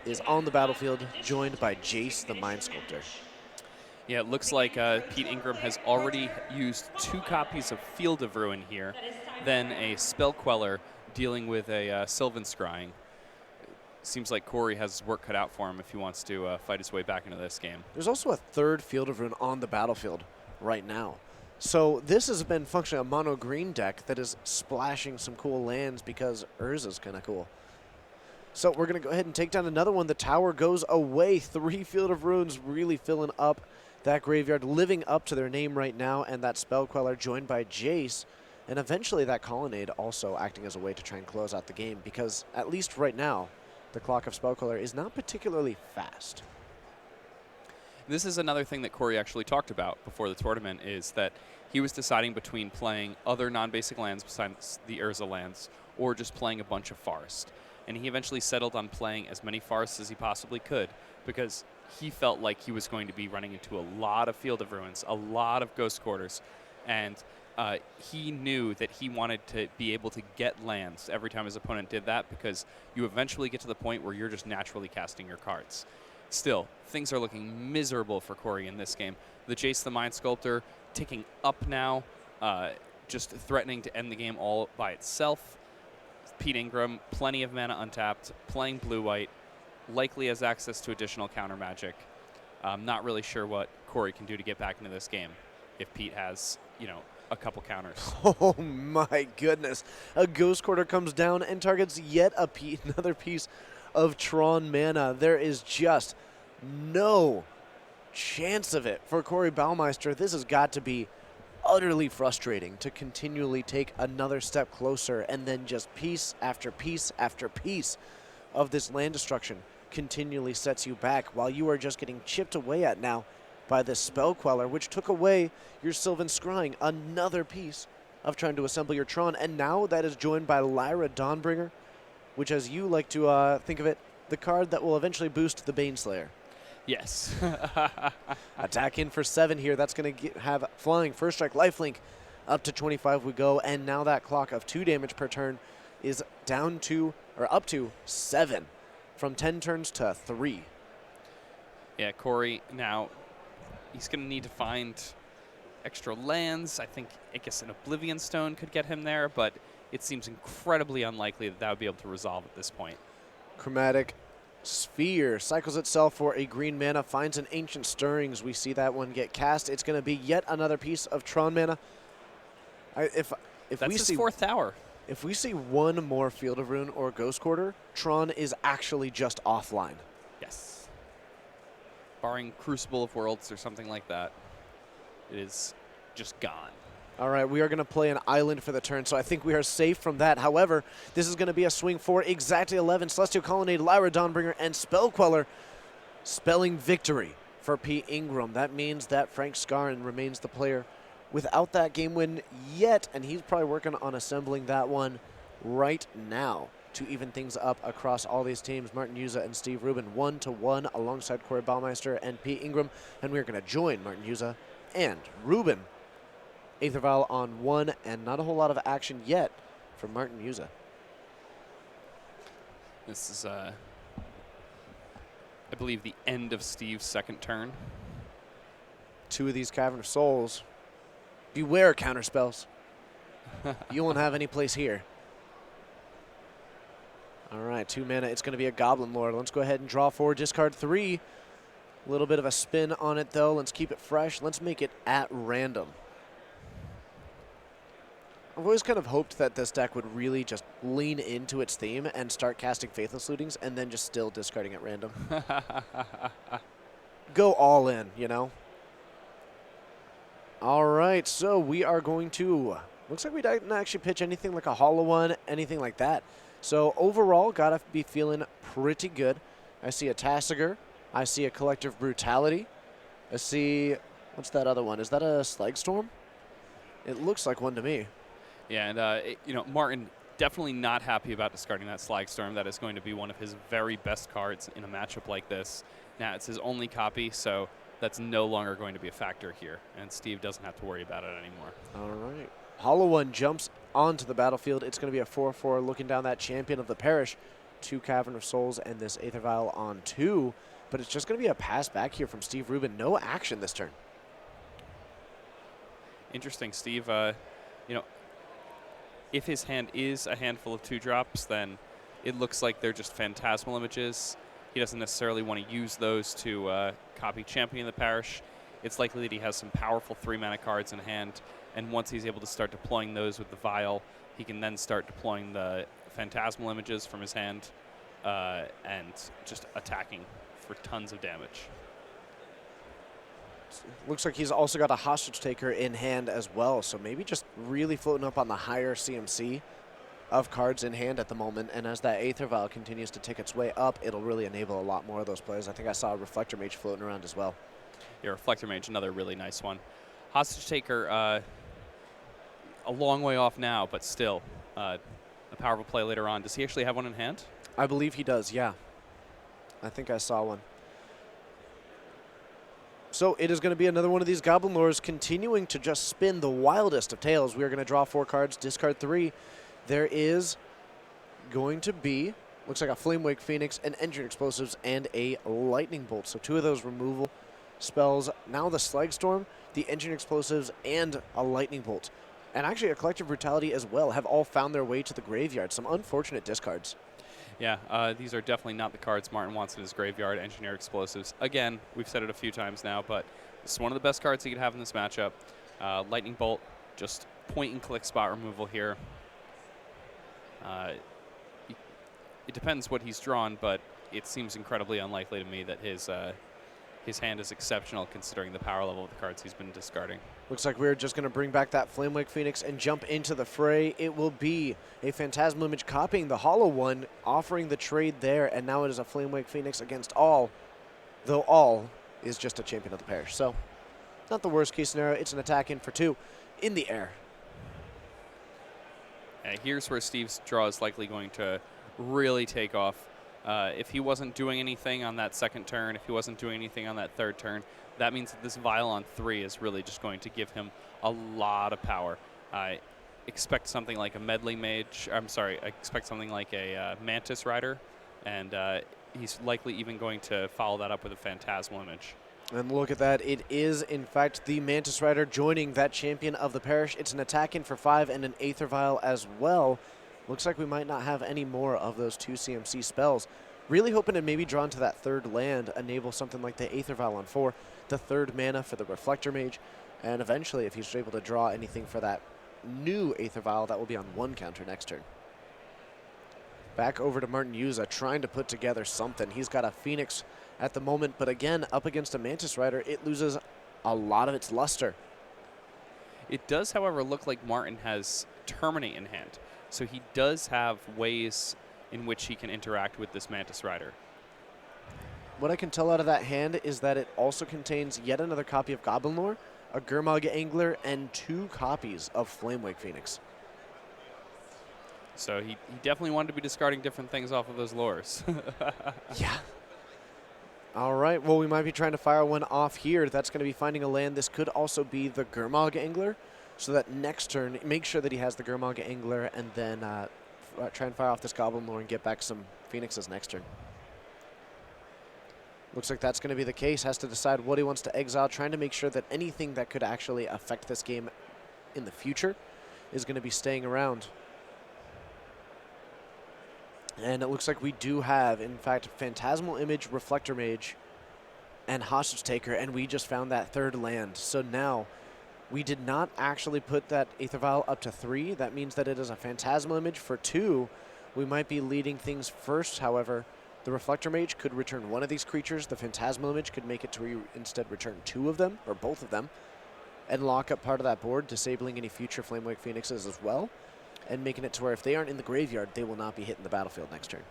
Speaker 1: is on the battlefield, joined by Jace the Mind Sculptor.
Speaker 2: Yeah, it looks like Pete Ingram has already used 2 copies of Field of Ruin here, then a Spell Queller dealing with a Sylvan Scrying. Seems like Corey has his work cut out for him if he wants to fight his way back into this game.
Speaker 1: There's also a 3rd Field of Ruin on the battlefield right now. So this has been functionally a mono green deck that is splashing some cool lands because Urza's kind of cool. So we're going to go ahead and take down another one. The tower goes away. 3 Field of Ruins really filling up that graveyard, living up to their name right now, and that Spell Queller joined by Jace, and eventually that Colonnade also acting as a way to try and close out the game, because at least right now, the clock of Spell Queller is not particularly fast.
Speaker 2: This is another thing that Corey actually talked about before the tournament, is that he was deciding between playing other non-basic lands besides the Urza lands, or just playing a bunch of Forest. And he eventually settled on playing as many Forests as he possibly could, because he felt like he was going to be running into a lot of Field of Ruins, a lot of Ghost Quarters, and he knew that he wanted to be able to get lands every time his opponent did that, because you eventually get to the point where you're just naturally casting your cards. Still, things are looking miserable for Corey in this game. The Jace the Mind Sculptor ticking up now, just threatening to end the game all by itself. Pete Ingram, plenty of mana untapped, playing blue-white, likely has access to additional counter magic. I'm not really sure what Corey can do to get back into this game if Pete has, a couple counters.
Speaker 1: Oh my goodness. A Ghost Quarter comes down and targets yet another piece of Tron mana. There is just no chance of it for Corey Baumeister. This has got to be utterly frustrating to continually take another step closer, and then just piece after piece after piece of this land destruction continually sets you back while you are just getting chipped away at now by this Spell Queller, which took away your Sylvan Scrying, another piece of trying to assemble your Tron. And now that is joined by Lyra Dawnbringer, which, as you like to think of it, the card that will eventually boost the Baneslayer.
Speaker 2: Yes.
Speaker 1: Attack in for 7 here. That's going to have flying. First strike, lifelink. Up to 25 we go. And now that clock of 2 damage per turn is down to, or up to 7. From 10 turns to 3.
Speaker 2: Yeah, Corey, now he's going to need to find extra lands. I guess an Oblivion Stone could get him there, but it seems incredibly unlikely that would be able to resolve at this point.
Speaker 1: Chromatic Sphere cycles itself for a green mana, finds an Ancient Stirrings. We see that one get cast. It's going to be yet another piece of Tron mana. If
Speaker 2: That's
Speaker 1: we
Speaker 2: his
Speaker 1: see
Speaker 2: 4th tower.
Speaker 1: If we see one more Field of Ruin or Ghost Quarter, Tron is actually just offline.
Speaker 2: Yes. Barring Crucible of Worlds or something like that, it is just gone.
Speaker 1: All right, we are going to play an island for the turn, so I think we are safe from that. However, this is going to be a swing for exactly 11. Celestial Colonnade, Lyra Dawnbringer, and Spell Queller spelling victory for Pete Ingram. That means that Frank Scarron remains the player without that game win yet, and he's probably working on assembling that one right now to even things up across all these teams. Martin Yuza and Steve Rubin 1-1 alongside Corey Baumeister and Pete Ingram, and we're going to join Martin Yuza and Rubin. Aether Vial on 1, and not a whole lot of action yet from Martin Yuza.
Speaker 2: This is, I believe, the end of Steve's 2nd turn.
Speaker 1: 2 of these Cavern of Souls. Beware counterspells. You won't have any place here. All right, 2 mana. It's going to be a Goblin Lord. Let's go ahead and draw 4, discard 3. A little bit of a spin on it, though. Let's keep it fresh. Let's make it at random. I've always kind of hoped that this deck would really just lean into its theme and start casting Faithless Lootings and then just still discarding at random. Go all in, you know? All right, so we are going to... Looks like we didn't actually pitch anything like a Hollow One, anything like that. So overall, gotta be feeling pretty good. I see a Tasigur. I see a Collective Brutality. I see... What's that other one? Is that a Slagstorm? It looks like one to me.
Speaker 2: Yeah, and, Martin definitely not happy about discarding that Slagstorm. That is going to be one of his very best cards in a matchup like this. Now, it's his only copy, so that's no longer going to be a factor here, and Steve doesn't have to worry about it anymore.
Speaker 1: All right. Hollow One jumps onto the battlefield. It's going to be a 4-4 looking down that Champion of the Parish. 2 Cavern of Souls and this Aether Vial on 2. But it's just going to be a pass back here from Steve Rubin. No action this turn.
Speaker 2: Interesting, Steve. You know, if his hand is a handful of 2-drops, then it looks like they're just phantasmal images. He doesn't necessarily want to use those to copy Champion of the Parish. It's likely that he has some powerful 3-mana cards in hand, and once he's able to start deploying those with the Vial, he can then start deploying the phantasmal images from his hand and just attacking for tons of damage.
Speaker 1: Looks like he's also got a Hostage Taker in hand as well, so maybe just really floating up on the higher CMC of cards in hand at the moment, and as that Aether Vial continues to tick its way up, it'll really enable a lot more of those plays. I think I saw a Reflector Mage floating around as well.
Speaker 2: Yeah, Reflector Mage, another really nice one. Hostage Taker, a long way off now, but still a powerful play later on. Does he actually have one in hand?
Speaker 1: I believe he does, yeah. I think I saw one. So it is going to be another one of these Goblin Lores continuing to just spin the wildest of tales. We are going to draw 4 cards, discard 3. There is going to be, looks like a Flamewake Phoenix, an Engineered Explosives, and a Lightning Bolt. So 2 of those removal spells. Now the Slag Storm, the Engineered Explosives, and a Lightning Bolt. And actually a Collective Brutality as well have all found their way to the graveyard. Some unfortunate discards.
Speaker 2: Yeah, these are definitely not the cards Martin wants in his graveyard. Engineered Explosives. Again, we've said it a few times now, but this is one of the best cards he could have in this matchup. Lightning Bolt, just point-and-click spot removal here. It depends what he's drawn, but it seems incredibly unlikely to me that his hand is exceptional considering the power level of the cards he's been discarding.
Speaker 1: Looks like we're just going to bring back that Flamewake Phoenix and jump into the fray. It will be a Phantasmal Image copying the Hollow One, offering the trade there, and now it is a Flamewake Phoenix against all, though all is just a Champion of the Parish. So, not the worst case scenario. It's an attack in for 2 in the air.
Speaker 2: Here's where Steve's draw is likely going to really take off. If he wasn't doing anything on that second turn, if he wasn't doing anything on that third turn, that means that this Vial on 3 is really just going to give him a lot of power. I expect something like a Meddling Mage. I expect something like a Mantis Rider, and he's likely even going to follow that up with a Phantasmal Image.
Speaker 1: And look at that. It is, in fact, the Mantis Rider joining that Champion of the Parish. It's an attack in for 5 and an Aether Vial as well. Looks like we might not have any more of those 2 CMC spells. Really hoping to maybe draw into that 3rd land, enable something like the Aether Vial on 4, the 3rd mana for the Reflector Mage, and eventually if he's able to draw anything for that new Aether Vial, that will be on 1 counter next turn. Back over to Martin Yuza, trying to put together something. He's got a Phoenix at the moment, but again, up against a Mantis Rider, it loses a lot of its luster.
Speaker 2: It does, however, look like Martin has Terminate in hand, so he does have ways in which he can interact with this Mantis Rider.
Speaker 1: What I can tell out of that hand is that it also contains yet another copy of Goblin Lore, a Gurmag Angler, and 2 copies of Flamewake Phoenix.
Speaker 2: So he definitely wanted to be discarding different things off of those lures.
Speaker 1: Yeah. All right, well, we might be trying to fire one off here. That's going to be finding a land. This could also be the Gurmag Angler, so that next turn, make sure that he has the Gurmag Angler, and then try and fire off this Goblin Lore and get back some Phoenixes next turn. Looks like that's going to be the case. Has to decide what he wants to exile, trying to make sure that anything that could actually affect this game in the future is going to be staying around. And it looks like we do have, in fact, Phantasmal Image, Reflector Mage, and Hostage Taker, and we just found that 3rd land. So now, we did not actually put that Aether Vial up to 3. That means that it is a Phantasmal Image for 2. We might be leading things first, however. The Reflector Mage could return 1 of these creatures. The Phantasmal Image could make it to where you instead return 2 of them, or both of them, and lock up part of that board, disabling any future Flamewake Phoenixes as well, and making it to where if they aren't in the graveyard, they will not be hitting the battlefield next turn.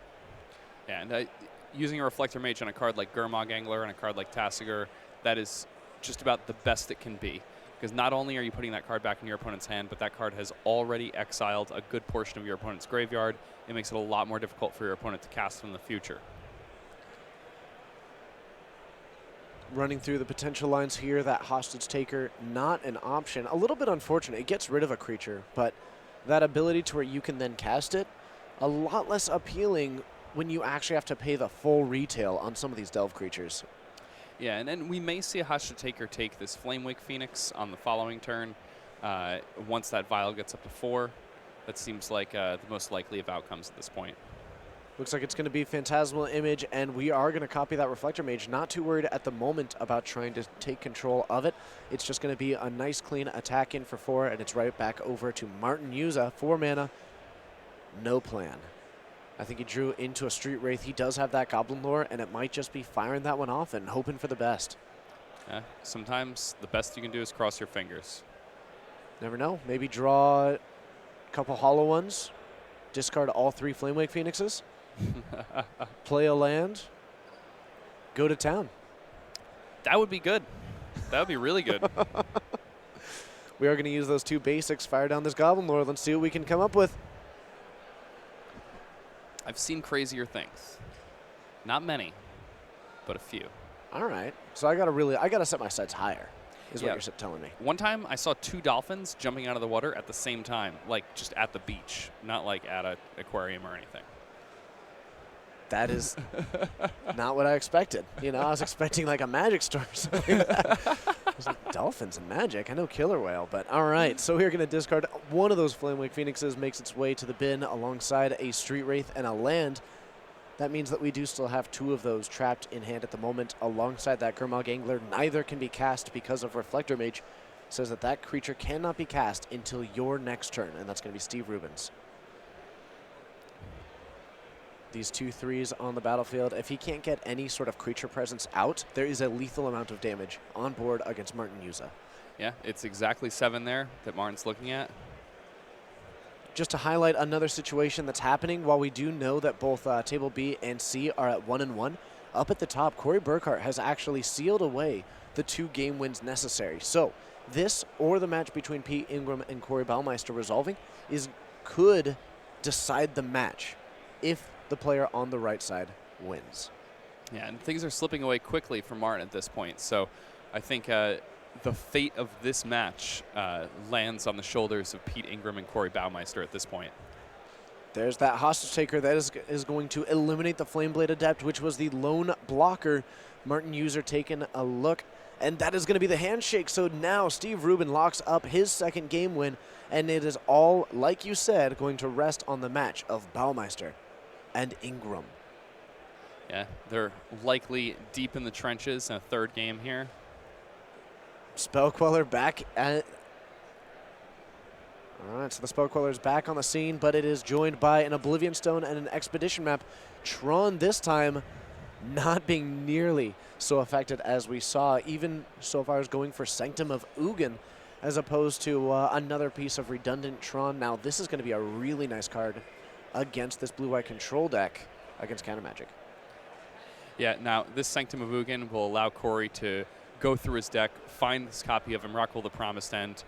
Speaker 2: Yeah, and using a Reflector Mage on a card like Gurmag Angler and a card like Tasigur, that is just about the best it can be. Because not only are you putting that card back in your opponent's hand, but that card has already exiled a good portion of your opponent's graveyard. It makes it a lot more difficult for your opponent to cast in the future.
Speaker 1: running through the potential lines here. That Hostage Taker, not an option. A little bit unfortunate. It gets rid of a creature, but that ability to where you can then cast it, a lot less appealing when you actually have to pay the full retail on some of these Delve creatures.
Speaker 2: Yeah, and then we may see a Hostage Taker take this Flamewake Phoenix on the following turn. Once that Vial gets up to 4, that seems like the most likely of outcomes at this point.
Speaker 1: Looks like it's going to be Phantasmal Image, and we are going to copy that Reflector Mage. Not too worried at the moment about trying to take control of it. It's just going to be a nice, clean attack in for 4, and it's right back over to Martin Yuza. 4 mana, no plan. I think he drew into a Street Wraith. He does have that Goblin Lore, and it might just be firing that one off and hoping for the best.
Speaker 2: Yeah, sometimes the best you can do is cross your fingers.
Speaker 1: Never know. Maybe draw a couple hollow ones, discard all 3 Flamewake Phoenixes, play a land, go to town.
Speaker 2: That would be good. That would be really good.
Speaker 1: We are going to use those 2 basics, fire down this Goblin Lore. Let's see what we can come up with.
Speaker 2: I've seen crazier things. Not many, but a few.
Speaker 1: All right. So I got to set my sights higher, is
Speaker 2: Yeah.
Speaker 1: what you're telling me.
Speaker 2: One time I saw 2 dolphins jumping out of the water at the same time, like just at the beach, not like at an aquarium or anything.
Speaker 1: That is not what I expected. You know, I was expecting like a magic story or something like that. I was like, dolphins and magic. I know killer whale, but all right. So we're going to discard one of those Flamewake Phoenixes, makes its way to the bin alongside a Street Wraith and a land. That means that we do still have 2 of those trapped in hand at the moment alongside that Gurmag Angler. Neither can be cast because of Reflector Mage. Says that that creature cannot be cast until your next turn, and that's going to be Steve Rubens. These 2 3s on the battlefield, if he can't get any sort of creature presence out, there is a lethal amount of damage on board against Martin Yuza.
Speaker 2: Yeah, it's exactly 7 there that Martin's looking at.
Speaker 1: Just to highlight another situation that's happening, while we do know that both Table B and C are at 1-1, up at the top, Corey Burkhart has actually sealed away the 2 game wins necessary. So this, or the match between Pete Ingram and Corey Baumeister resolving, could decide the match if the player on the right side wins.
Speaker 2: Yeah, and things are slipping away quickly for Martin at this point. So I think the fate of this match lands on the shoulders of Pete Ingram and Corey Baumeister at this point.
Speaker 1: There's that Hostage Taker that is going to eliminate the Flameblade Adept, which was the lone blocker. Martin Yuza taking a look, and that is going to be the handshake. So now Steve Rubin locks up his 2nd game win, and it is all, like you said, going to rest on the match of Baumeister and Ingram.
Speaker 2: Yeah, they're likely deep in the trenches in a 3rd game here.
Speaker 1: Spellqueller back at... All right, so the Spellqueller is back on the scene, but it is joined by an Oblivion Stone and an Expedition Map. Tron this time not being nearly so affected as we saw, even so far as going for Sanctum of Ugin as opposed to another piece of redundant Tron. Now this is going to be a really nice card against this blue-white control deck against Counter Magic.
Speaker 2: Yeah, now this Sanctum of Ugin will allow Corey to go through his deck, find this copy of Emrakul the Promised End.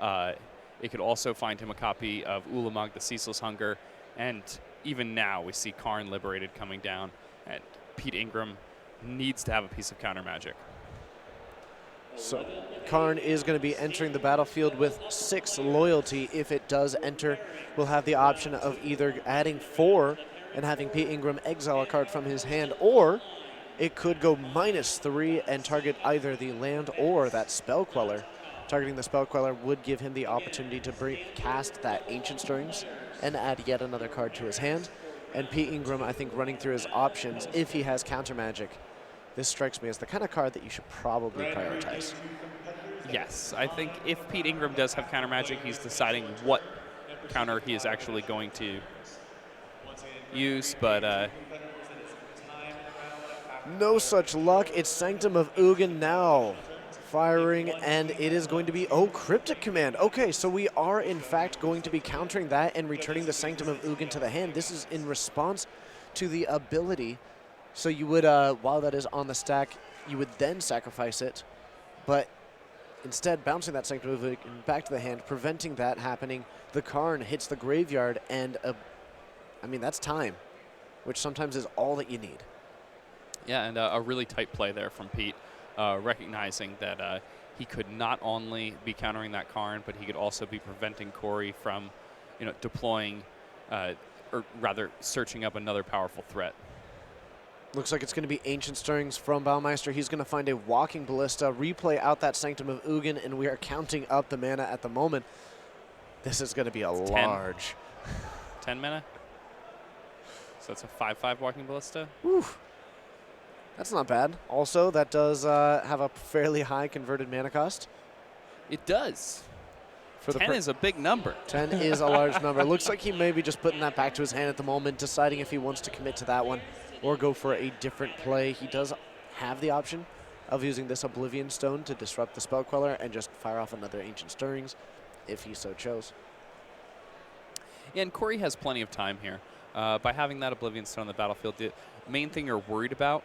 Speaker 2: It could also find him a copy of Ulamog the Ceaseless Hunger, and even now we see Karn Liberated coming down, and Pete Ingram needs to have a piece of Counter Magic.
Speaker 1: So Karn is going to be entering the battlefield with 6 loyalty. If it does enter, we'll have the option of either adding 4 and having Pete Ingram exile a card from his hand, or it could go -3 and target either the land or that Spell Queller. Targeting the Spell Queller would give him the opportunity to cast that Ancient Stirrings and add yet another card to his hand. And Pete Ingram, I think, running through his options, if he has Counter Magic, this strikes me as the kind of card that you should probably prioritize.
Speaker 2: Yes, I think if Pete Ingram does have Counter Magic, he's deciding what counter he is actually going to use, but
Speaker 1: no such luck. It's Sanctum of Ugin now firing, and it is going to be, Cryptic Command. Okay, so we are in fact going to be countering that and returning the Sanctum of Ugin to the hand. This is in response to the ability. So you would, while that is on the stack, you would then sacrifice it, but instead bouncing that Sanctum of Ugin back to the hand, preventing that happening. The Karn hits the graveyard, and I mean, that's time, which sometimes is all that you need.
Speaker 2: yeah, and a really tight play there from Pete. recognizing that he could not only be countering that Karn, but he could also be preventing Corey from, deploying, or rather searching up another powerful threat.
Speaker 1: Looks like it's going to be Ancient Stirrings from Baumeister. He's going to find a Walking Ballista, replay out that Sanctum of Ugin, and we are counting up the mana at the moment. This is going to be a large.
Speaker 2: 10 mana? So that's a 5/5 Walking Ballista?
Speaker 1: Whew. That's not bad. Also, that does have a fairly high converted mana cost.
Speaker 2: It does.
Speaker 1: For
Speaker 2: 10 is a big number.
Speaker 1: 10 is a large number. Looks like he may be just putting that back to his hand at the moment, deciding if he wants to commit to that one or go for a different play. He does have the option of using this Oblivion Stone to disrupt the Spell Queller and just fire off another Ancient Stirrings if he so chose.
Speaker 2: Yeah, and Corey has plenty of time here. By having that Oblivion Stone on the battlefield, the main thing you're worried about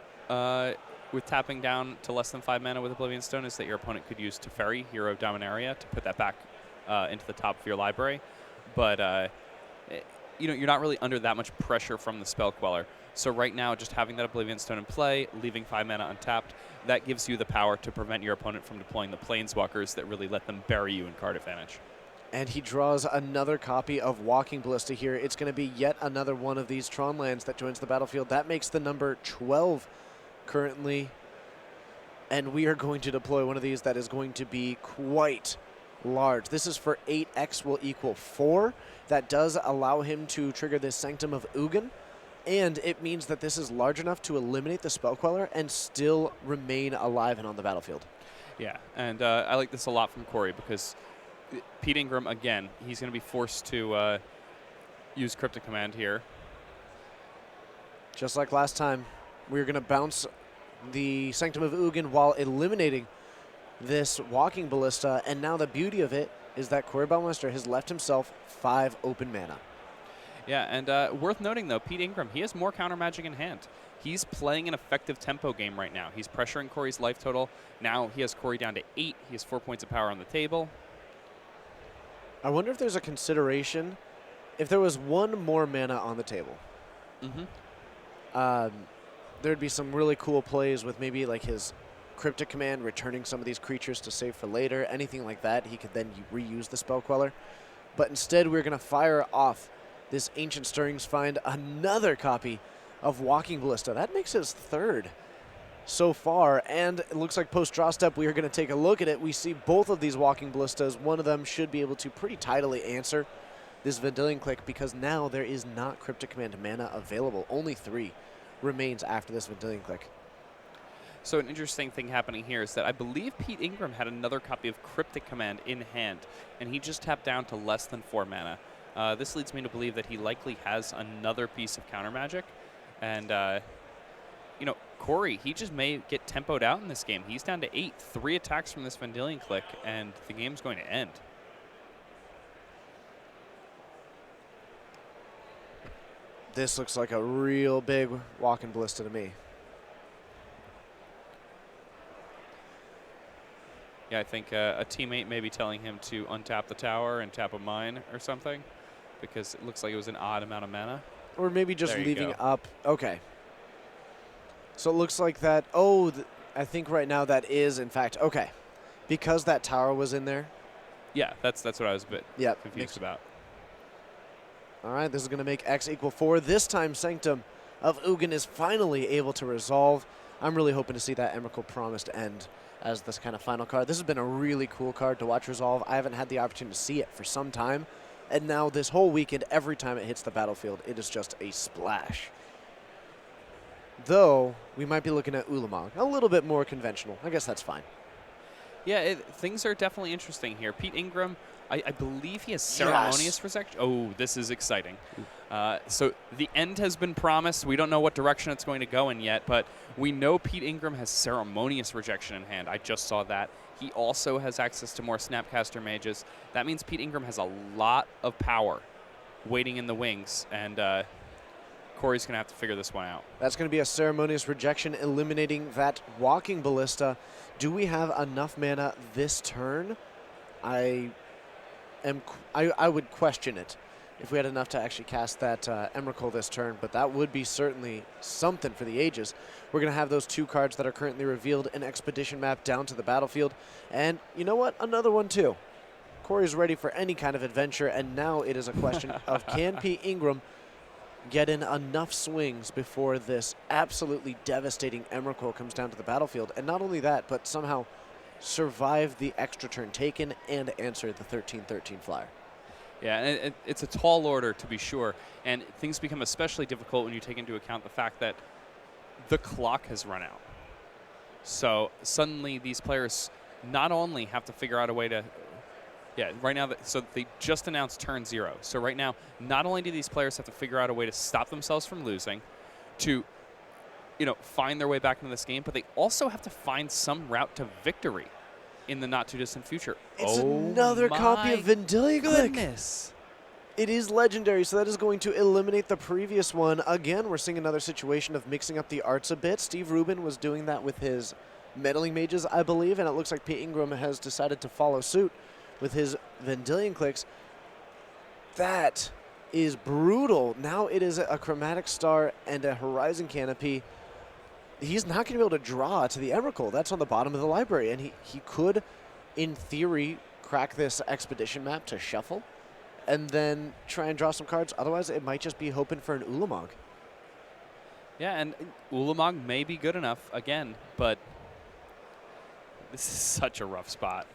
Speaker 2: with tapping down to less than 5 mana with Oblivion Stone is that your opponent could use Teferi, Hero of Dominaria, to put that back into the top of your library. But you're not really under that much pressure from the Spell Queller. So right now, just having that Oblivion Stone in play, leaving 5 mana untapped, that gives you the power to prevent your opponent from deploying the Planeswalkers that really let them bury you in card advantage.
Speaker 1: And he draws another copy of Walking Ballista here. It's going to be yet another one of these Tron lands that joins the battlefield. That makes the number 12 currently. And we are going to deploy one of these that is going to be quite large. This is for 8x will equal 4. That does allow him to trigger this Sanctum of Ugin. And it means that this is large enough to eliminate the Spell Queller and still remain alive and on the battlefield.
Speaker 2: Yeah, and I like this a lot from Corey because Pete Ingram, again, he's going to be forced to use Cryptic Command here.
Speaker 1: Just like last time, we're going to bounce the Sanctum of Ugin while eliminating this Walking Ballista. And now the beauty of it is that Corey Baumeister has left himself 5 open mana.
Speaker 2: Yeah, and worth noting, though, Pete Ingram, he has more counter magic in hand. He's playing an effective tempo game right now. He's pressuring Corey's life total. Now he has Corey down to 8. He has 4 points of power on the table.
Speaker 1: I wonder if there's a consideration if there was 1 more mana on the table. There'd be some really cool plays with maybe like his Cryptic Command, returning some of these creatures to save for later, anything like that. He could then reuse the Spell Queller. But instead, we're going to fire off this Ancient Stirrings, find another copy of Walking Ballista. That makes his 3rd so far, and it looks like post-draw step, we are going to take a look at it. We see both of these Walking Ballistas. One of them should be able to pretty tidily answer this Vendilion Clique because now there is not Cryptic Command mana available. Only 3 remains after this Vendilion Clique.
Speaker 2: So an interesting thing happening here is that I believe Pete Ingram had another copy of Cryptic Command in hand, and he just tapped down to less than 4 mana. This leads me to believe that he likely has another piece of counter magic. And, Corey, he just may get tempoed out in this game. He's down to 8, 3 attacks from this Vendilion Clique, and the game's going to end.
Speaker 1: This looks like a real big Walking Ballista to me.
Speaker 2: Yeah, I think a teammate may be telling him to untap the tower and tap a mine or something because it looks like it was an odd amount of mana.
Speaker 1: Or maybe just
Speaker 2: There you
Speaker 1: leaving
Speaker 2: go.
Speaker 1: up. Okay. So it looks like that. I think right now that is, in fact, okay. Because that tower was in there.
Speaker 2: Yeah, that's what I was a bit
Speaker 1: Yep.
Speaker 2: confused about.
Speaker 1: All right, this is going to make X equal 4. This time, Sanctum of Ugin is finally able to resolve. I'm really hoping to see that Emrakul Promised end as this kind of final card. This has been a really cool card to watch resolve. I haven't had the opportunity to see it for some time. And now this whole weekend, every time it hits the battlefield, it is just a splash. Though, we might be looking at Ulamog. A little bit more conventional. I guess that's fine.
Speaker 2: Yeah, things are definitely interesting here. Pete Ingram, I believe he has Ceremonious Rejection. Oh, this is exciting. So the end has been promised. We don't know what direction it's going to go in yet, but we know Pete Ingram has Ceremonious Rejection in hand. I just saw that. He also has access to more Snapcaster Mages. That means Pete Ingram has a lot of power waiting in the wings, and Corey's going to have to figure this one out.
Speaker 1: That's going to be a Ceremonious Rejection, eliminating that Walking Ballista. Do we have enough mana this turn? I would question it. if we had enough to actually cast that Emrakul this turn, but that would be certainly something for the ages. We're going to have those 2 cards that are currently revealed, an Expedition map down to the battlefield, and you know what? Another one too. Corey's ready for any kind of adventure, and now it is a question of can Pete Ingram get in enough swings before this absolutely devastating Emrakul comes down to the battlefield, and not only that, but somehow survive the extra turn taken and answer the 13-13 flyer.
Speaker 2: Yeah, and it's a tall order to be sure, and things become especially difficult when you take into account the fact that the clock has run out. So suddenly these players not only have to figure out a way to, right now, so they just announced turn 0. So right now, not only do these players have to figure out a way to stop themselves from losing, to find their way back into this game, but they also have to find some route to victory in the not-too-distant future.
Speaker 1: It's another copy of Vendilion Clique. It is legendary, so that is going to eliminate the previous one. Again, we're seeing another situation of mixing up the arts a bit. Steve Rubin was doing that with his Meddling Mages, I believe, and it looks like Pete Ingram has decided to follow suit with his Vendilion Cliques. That is brutal. Now it is a Chromatic Star and a Horizon Canopy. He's not going to be able to draw to the Emrakul. That's on the bottom of the library, and he could, in theory, crack this Expedition map to shuffle and then try and draw some cards. Otherwise, it might just be hoping for an Ulamog.
Speaker 2: Yeah, and Ulamog may be good enough, again, but this is such a rough spot.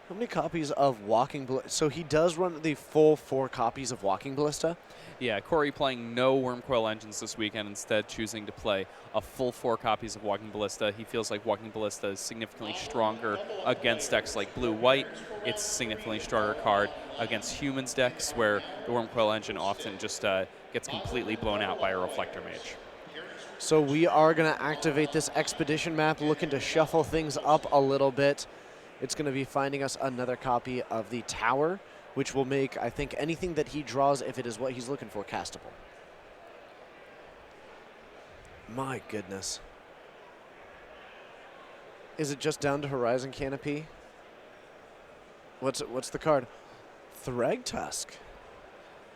Speaker 1: How many copies of Walking Ballista? So he does run the full 4 copies of Walking Ballista.
Speaker 2: Yeah, Corey playing no Wormcoil Engines this weekend, instead choosing to play a full 4 copies of Walking Ballista. He feels like Walking Ballista is significantly stronger against decks like Blue-White. It's a significantly stronger card against Humans decks, where the Wormcoil Engine often just gets completely blown out by a Reflector Mage.
Speaker 1: So we are going to activate this Expedition map, looking to shuffle things up a little bit. It's going to be finding us another copy of the Tower, which will make, I think, anything that he draws, if it is what he's looking for, castable. My goodness. Is it just down to Horizon Canopy? What's the card? Thragtusk.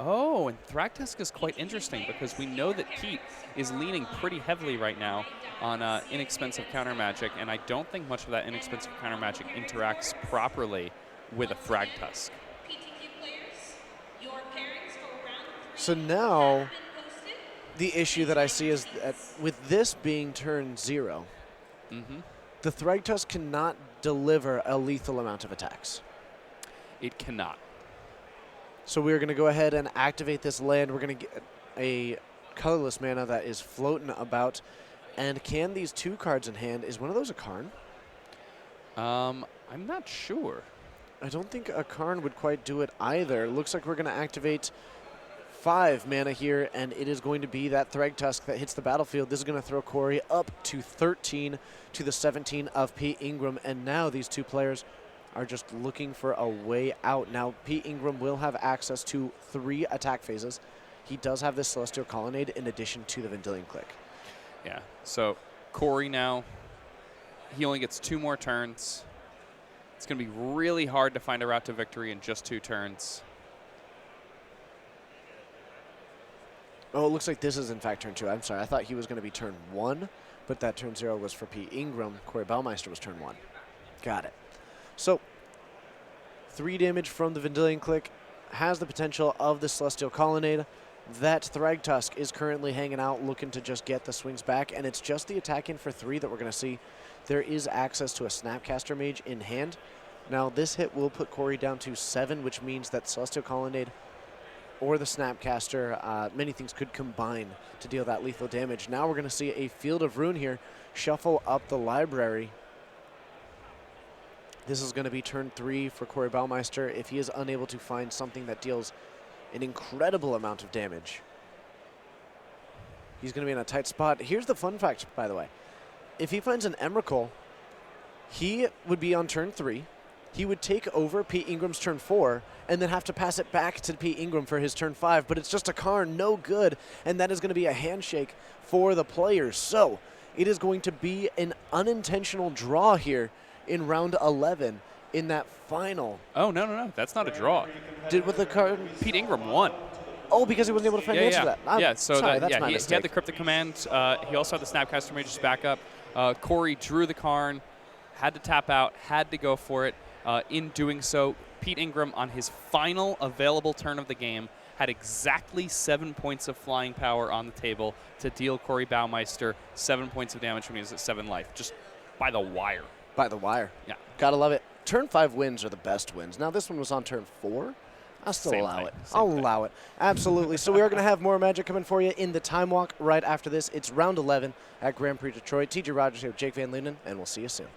Speaker 2: Oh, and Thragtusk is quite interesting because we know that Pete is leaning pretty heavily right now on inexpensive counter magic, and I don't think much of that inexpensive counter magic interacts properly with a Thragtusk.
Speaker 1: So now, the issue that I see is that with this being turn 0, the Thragtusk cannot deliver a lethal amount of attacks.
Speaker 2: It cannot.
Speaker 1: So we're going to go ahead and activate this land. We're going to get a colorless mana that is floating about. And can these 2 cards in hand, is one of those a Karn?
Speaker 2: I'm not sure.
Speaker 1: I don't think a Karn would quite do it either. Looks like we're going to activate 5 mana here, and it is going to be that Thragtusk that hits the battlefield. This is going to throw Corey up to 13 to the 17 of Pete Ingram, and now these 2 players are just looking for a way out. Now, Pete Ingram will have access to 3 attack phases. He does have this Celestial Colonnade in addition to the Vendilion Clique.
Speaker 2: Yeah, so Corey now, he only gets 2 more turns. It's going to be really hard to find a route to victory in just 2 turns.
Speaker 1: Oh, it looks like this is in fact turn 2. I'm sorry, I thought he was going to be turn 1, but that turn 0 was for Pete Ingram. Corey Baumeister was turn 1. Got it. So, 3 damage from the Vendilion Clique, has the potential of the Celestial Colonnade. That Thragtusk is currently hanging out, looking to just get the swings back, and it's just the attack in for 3 that we're going to see. There is access to a Snapcaster Mage in hand. Now, this hit will put Corey down to 7, which means that Celestial Colonnade or the Snapcaster, many things could combine to deal that lethal damage. Now we're going to see a Field of Ruin here shuffle up the library. This is going to be turn 3 for Corey Baumeister if he is unable to find something that deals an incredible amount of damage. He's going to be in a tight spot. Here's the fun fact, by the way. If he finds an Emrakul, he would be on turn 3. He would take over Pete Ingram's turn 4 and then have to pass it back to Pete Ingram for his turn 5, but it's just a Karn, no good, and that is going to be a handshake for the players. So it is going to be an unintentional draw here in round 11 in that final.
Speaker 2: Oh, no, that's not a draw.
Speaker 1: Did with the card?
Speaker 2: Pete Ingram won.
Speaker 1: Oh, because he wasn't able to find the answer to that. I'm
Speaker 2: So
Speaker 1: sorry, that's my
Speaker 2: he
Speaker 1: mistake.
Speaker 2: had the Cryptic Command. He also had the Snapcaster Mage's backup. Corey drew the Karn, had to tap out, had to go for it. In doing so, Pete Ingram, on his final available turn of the game, had exactly 7 points of flying power on the table to deal Corey Baumeister 7 points of damage when he was at 7 life, just by the wire.
Speaker 1: By the wire.
Speaker 2: Yeah.
Speaker 1: Gotta love it. Turn 5 wins are the best wins. Now, this one was on turn 4. I'll still
Speaker 2: Same
Speaker 1: allow
Speaker 2: thing,
Speaker 1: it.
Speaker 2: same
Speaker 1: I'll
Speaker 2: thing.
Speaker 1: allow it. Absolutely. So we are going to have more Magic coming for you in the Time Walk right after this. It's round 11 at Grand Prix Detroit. TJ Rogers here with Jake Van Linden, and we'll see you soon.